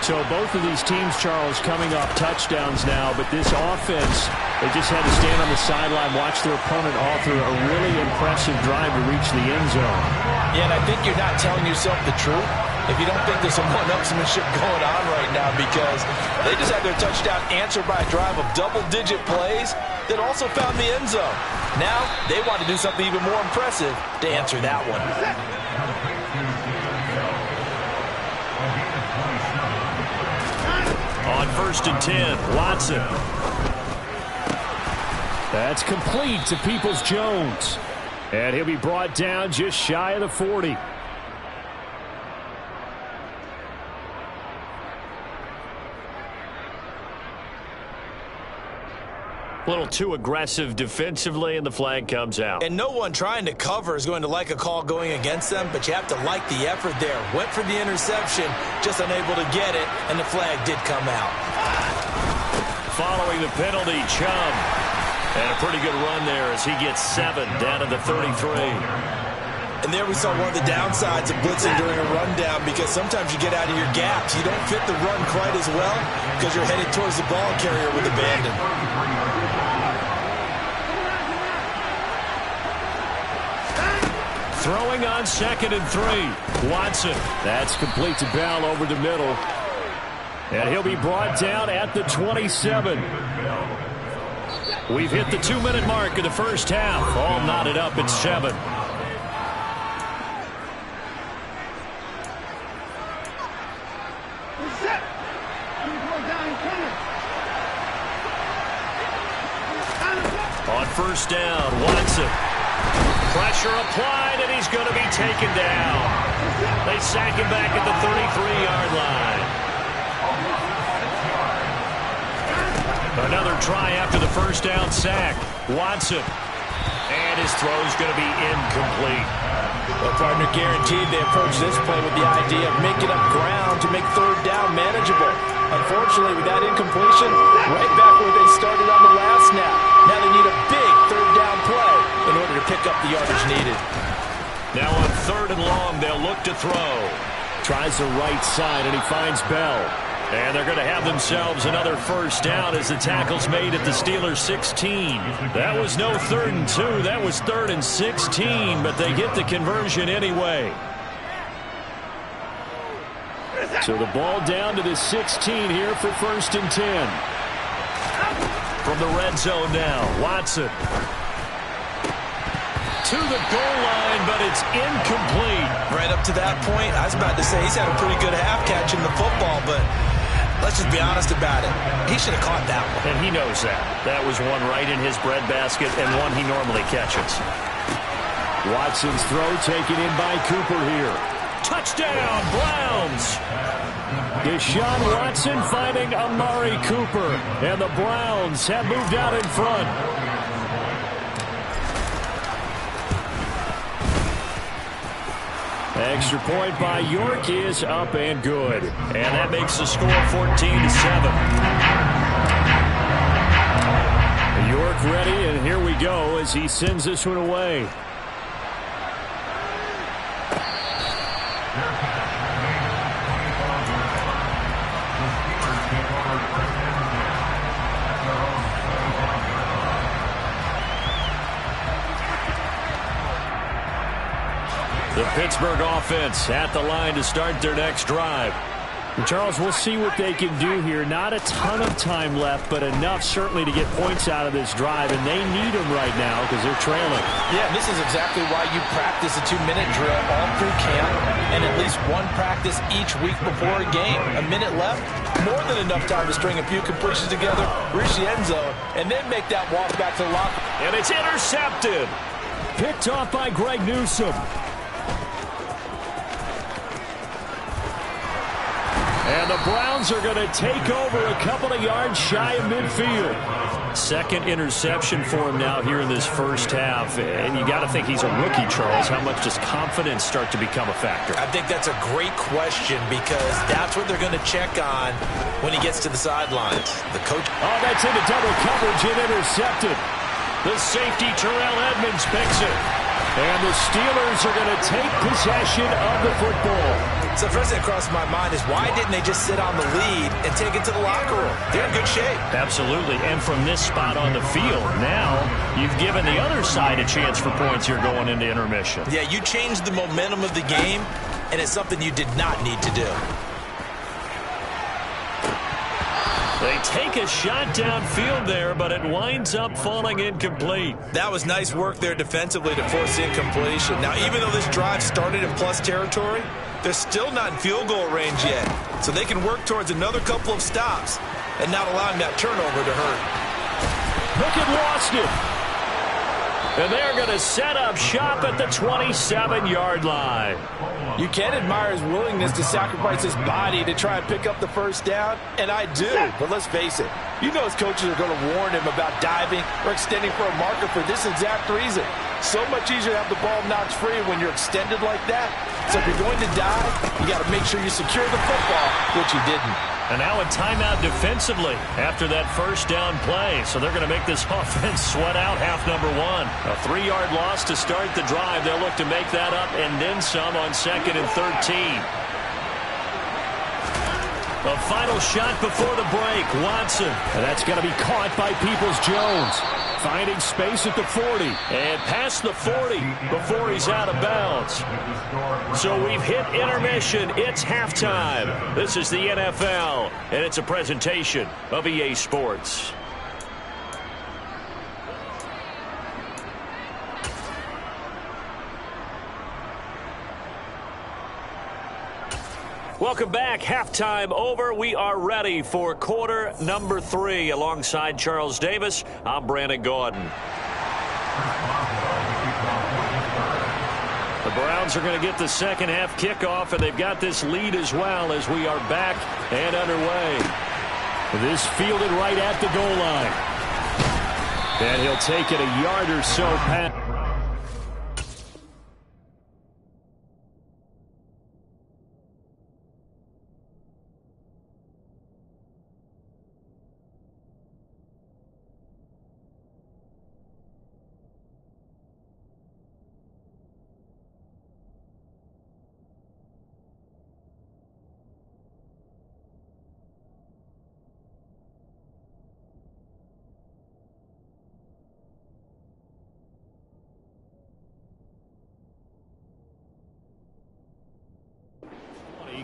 So both of these teams, Charles, coming off touchdowns now, but this offense, they just had to stand on the sideline, watch their opponent author a really impressive drive to reach the end zone. Yeah, and I think you're not telling yourself the truth if you don't think there's some one-upsmanship going on right now, because they just had their touchdown answered by a drive of double-digit plays that also found the end zone. Now they want to do something even more impressive to answer that one. On 1st and 10, Watson. That's complete to Peoples-Jones. And he'll be brought down just shy of the 40. A little too aggressive defensively, and the flag comes out. And no one trying to cover is going to like a call going against them, but you have to like the effort there. Went for the interception, just unable to get it, and the flag did come out. Following the penalty, Chubb. And a pretty good run there as he gets 7 down to the 33. And there we saw one of the downsides of blitzing during a rundown, because sometimes you get out of your gaps. You don't fit the run quite as well because you're headed towards the ball carrier with abandon. Throwing on 2nd and 3. Watson. That's complete to Bell over the middle. And he'll be brought down at the 27. We've hit the 2-minute mark of the first half. All knotted up at 7. On 1st down, Watson. Pressure applied, and he's going to be taken down. They sack him back at the 33-yard line. Another try after the first down sack. Watson. And his throw's going to be incomplete. Well, partner, guaranteed they approach this play with the idea of making up ground to make 3rd down manageable. Unfortunately, with that incompletion, right back where they started on the last snap. Now they need a big 3rd down play in order to pick up the yardage needed. Now on 3rd and long, they'll look to throw. Tries the right side, and he finds Bell. And they're going to have themselves another first down as the tackle's made at the Steelers' 16. That was no 3rd and 2. That was 3rd and 16, but they get the conversion anyway. So the ball down to the 16 here for 1st and 10. From the red zone now, Watson. To the goal line, but it's incomplete. Right up to that point, I was about to say he's had a pretty good half catching the football, but let's just be honest about it. He should have caught that one. And he knows that. That was one right in his breadbasket and one he normally catches. Watson's throw taken in by Cooper here. Touchdown, Browns! Deshaun Watson finding Amari Cooper, and the Browns have moved out in front. Extra point by York is up and good. And that makes the score 14-7. York ready, and here we go as he sends this one away. The Pittsburgh offense at the line to start their next drive. And Charles, we'll see what they can do here. Not a ton of time left, but enough certainly to get points out of this drive, and they need them right now because they're trailing. Yeah, this is exactly why you practice a 2-minute drill all through camp and at least one practice each week before a game. A minute left, more than enough time to string a few completions together, reach the end zone, and then make that walk back to the locker. And it's intercepted. Picked off by Greg Newsome. And the Browns are going to take over a couple of yards shy of midfield. Second interception for him now here in this first half. And you got to think he's a rookie, Charles. How much does confidence start to become a factor? I think that's a great question because that's what they're going to check on when he gets to the sidelines. The coach. Oh, that's into double coverage and intercepted. The safety, Terrell Edmonds, picks it. And the Steelers are going to take possession of the football. So the first thing that crossed my mind is why didn't they just sit on the lead and take it to the locker room? They're in good shape. Absolutely. And from this spot on the field, now you've given the other side a chance for points here going into intermission. Yeah, you changed the momentum of the game, and it's something you did not need to do. They take a shot downfield there, but it winds up falling incomplete. That was nice work there defensively to force the incompletion. Now, even though this drive started in plus territory, they're still not in field goal range yet. So they can work towards another couple of stops and not allowing that turnover to hurt. Pickett lost it. And they're going to set up shop at the 27-yard line. You can admire his willingness to sacrifice his body to try and pick up the first down, and I do. But let's face it, you know his coaches are going to warn him about diving or extending for a marker for this exact reason. So much easier to have the ball knocked free when you're extended like that. So if you're going to dive, you got to make sure you secure the football, which he didn't. And now a timeout defensively after that first down play. So they're going to make this offense sweat out half number one. A 3-yard loss to start the drive. They'll look to make that up and then some on 2nd and 13. A final shot before the break. Watson. And that's going to be caught by Peoples-Jones. Finding space at the 40. And past the 40 before he's out of bounds. So we've hit intermission. It's halftime. This is the NFL, and it's a presentation of EA Sports. Welcome back. Halftime over. We are ready for quarter number 3. Alongside Charles Davis, I'm Brandon Gaudin. The Browns are going to get the second half kickoff, and they've got this lead as well as we are back and underway. This fielded right at the goal line. And he'll take it a yard or so past.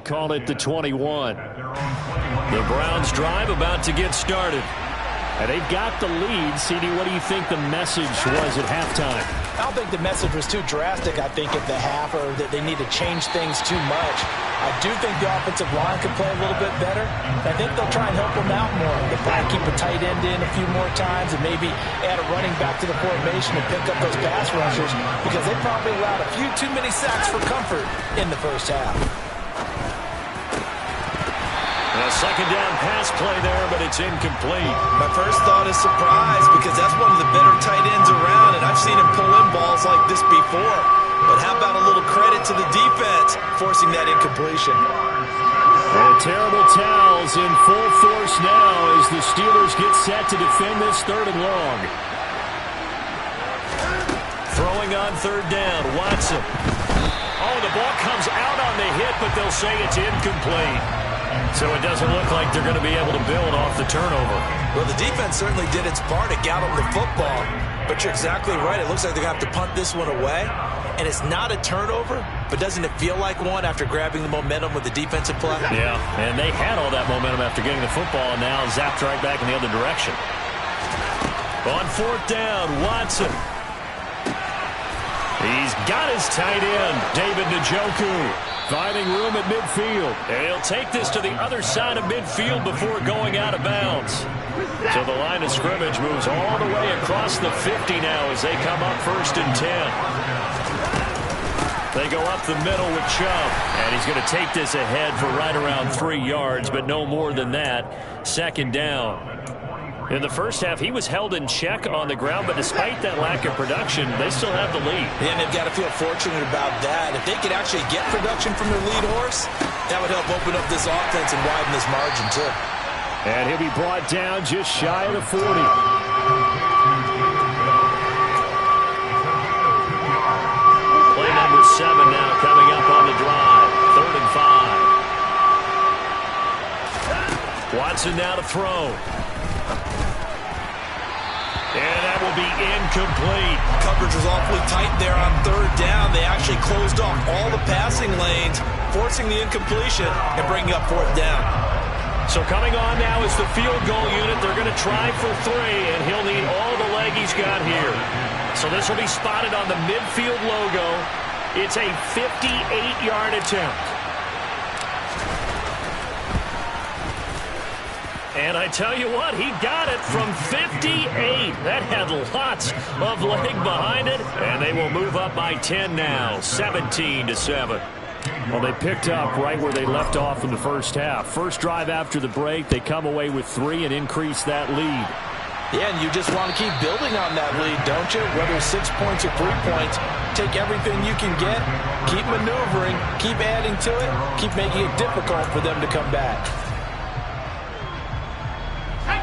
Call it the 21. The Browns drive about to get started. And they've got the lead. CD, what do you think the message was at halftime? I don't think the message was too drastic, I think, at the half, or that they need to change things too much. I do think the offensive line could play a little bit better. I think they'll try and help them out more. They'll probably keep a tight end in a few more times and maybe add a running back to the formation and pick up those pass rushers, because they probably allowed a few too many sacks for comfort in the first half. A second down pass play there, but it's incomplete. My first thought is surprise, because that's one of the better tight ends around, and I've seen him pull in balls like this before. But how about a little credit to the defense forcing that incompletion? And terrible towels in full force now as the Steelers get set to defend this 3rd and long. Throwing on 3rd down, Watson. Oh, the ball comes out on the hit, but they'll say it's incomplete. So it doesn't look like they're going to be able to build off the turnover. Well, the defense certainly did its part to gallop the football. But you're exactly right. It looks like they're going to have to punt this one away. And it's not a turnover, but doesn't it feel like one after grabbing the momentum with the defensive play? Yeah, and they had all that momentum after getting the football, and now zapped right back in the other direction. On 4th down, Watson. He's got his tight end, David Njoku. Finding room at midfield. And he'll take this to the other side of midfield before going out of bounds. So the line of scrimmage moves all the way across the 50 now as they come up 1st and 10. They go up the middle with Chubb. And he's going to take this ahead for right around 3 yards, but no more than that. 2nd down. In the first half, he was held in check on the ground, but despite that lack of production, they still have the lead. Yeah, and they've got to feel fortunate about that. If they could actually get production from their lead horse, that would help open up this offense and widen this margin, too. And he'll be brought down just shy of the 40. Play number 7 now coming up on the drive. 3rd and 5. Watson now to throw. And that will be incomplete. Coverage was awfully tight there on 3rd down. They actually closed off all the passing lanes, forcing the incompletion and bringing up 4th down. So coming on now is the field goal unit. They're going to try for 3, and he'll need all the leg he's got here. So this will be spotted on the midfield logo. It's a 58-yard attempt. And I tell you what, he got it from 58. That had lots of leg behind it, and they will move up by 10 now, 17-7. Well, they picked up right where they left off in the first half. First drive after the break, they come away with 3 and increase that lead. Yeah, and you just want to keep building on that lead, don't you? Whether it's 6 points or 3 points, take everything you can get, keep maneuvering, keep adding to it, keep making it difficult for them to come back.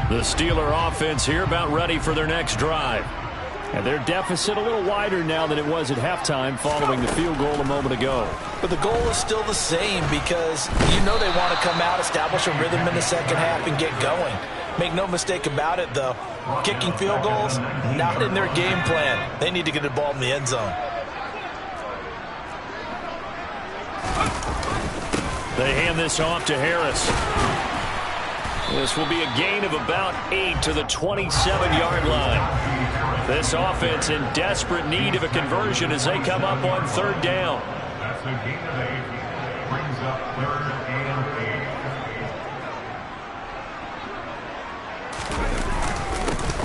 The Steeler offense here about ready for their next drive. And their deficit a little wider now than it was at halftime following the field goal a moment ago. But the goal is still the same because you know they want to come out, establish a rhythm in the second half, and get going. Make no mistake about it, though. Kicking field goals, not in their game plan. They need to get the ball in the end zone. They hand this off to Harris. This will be a gain of about 8 to the 27-yard line. This offense in desperate need of a conversion as they come up on 3rd down. That's a gain of 8. Brings up 3rd and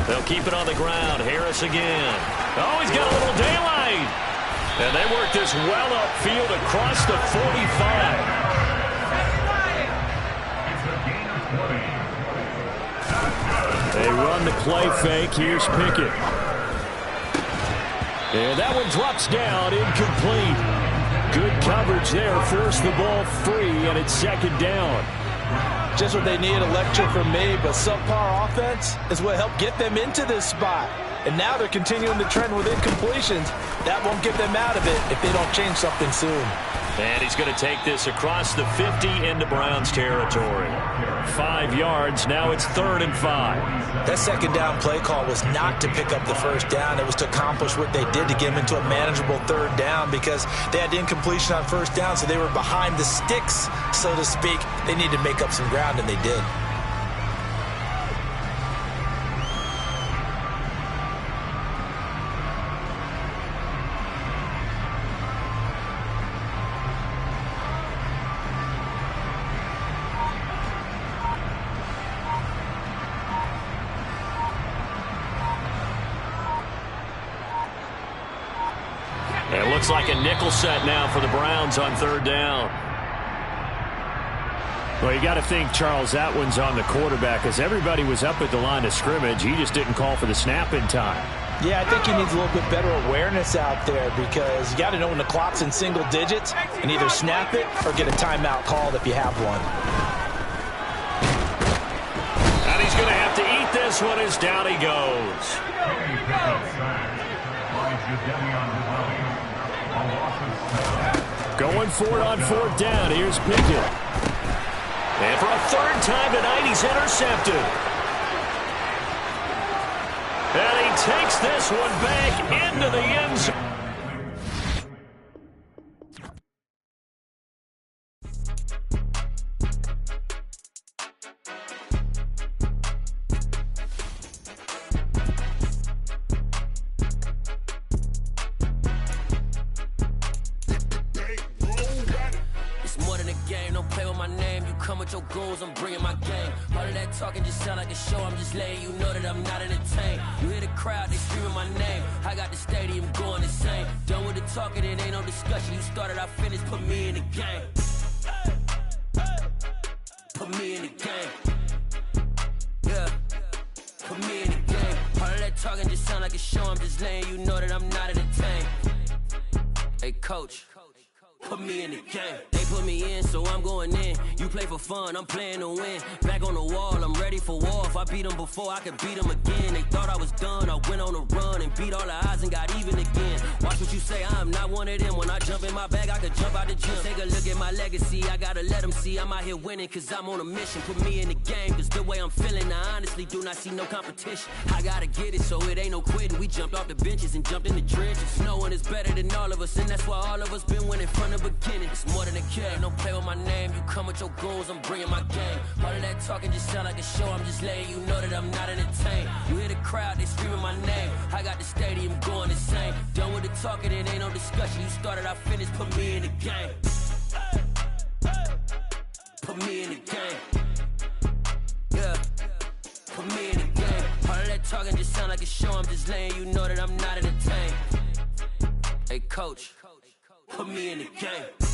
8. They'll keep it on the ground. Harris again. Oh, he's got a little daylight. And they work this well upfield across the 45. They run the play fake. Here's Pickett. And that one drops down, incomplete. Good coverage there. Forced the ball free, and it's 2nd down. Just what they need, a lecture from me, but subpar offense is what helped get them into this spot. And now they're continuing the trend with incompletions. That won't get them out of it if they don't change something soon. And he's going to take this across the 50 into Browns territory. 5 yards. Now it's 3rd and 5. That 2nd down play call was not to pick up the 1st down. It was to accomplish what they did to get them into a manageable 3rd down because they had incompletion on 1st down, so they were behind the sticks, so to speak. They needed to make up some ground, and they did. It looks like a nickel set now for the Browns on 3rd down. Well, you got to think, Charles, that one's on the quarterback as everybody was up at the line of scrimmage. He just didn't call for the snap in time. Yeah, I think he needs a little bit better awareness out there because you got to know when the clock's in single digits and either snap it or get a timeout called if you have one. And he's going to have to eat this one as down he goes. Going for it on 4th down. Here's Pickett. And for a 3rd time tonight, he's intercepted. And he takes this one back into the end zone. Your goals, I'm bringing my game. All of that talking just sound like a show. I'm just letting you know that I'm not entertained. You hear the crowd, they screaming my name. I got the stadium going insane. Done with the talking, it ain't no discussion. You started, I finished, put me in the game. Put me in the game. Yeah, put me in the game. All of that talking just sound like a show. I'm just letting you know that I'm not entertained. Hey, coach. Put me in the game. They put me in, so I'm going in. You play for fun, I'm playing to win. Back on the wall, I'm ready for war. If I beat them before, I could beat them again. They thought I was done, I went on a run and beat all the odds and got even again. Watch what you say, I'm I'm not one of them. When I jump in my bag, I could jump out the gym. Take a look at my legacy, I gotta let them see I'm out here winning, cause I'm on a mission. Put me in the game, cause the way I'm feeling, I honestly do not see no competition. I gotta get it, so it ain't no quitting. We jumped off the benches and jumped in the trenches. No one is better than all of us, and that's why all of us been winning from the beginning. It's more than a game, don't play with my name. You come with your goals, I'm bringing my game. All of that talking just sound like a show, I'm just letting you know that I'm not entertained. You hear the crowd, they screaming my name. I got the stadium going insane. Done with the talking, it ain't no discussion. You started, I finished, put me in the game. Put me in the game. Yeah, put me in the game. All of that talking just sound like a show, I'm just letting you know that I'm not entertained. Hey coach, put me in the game.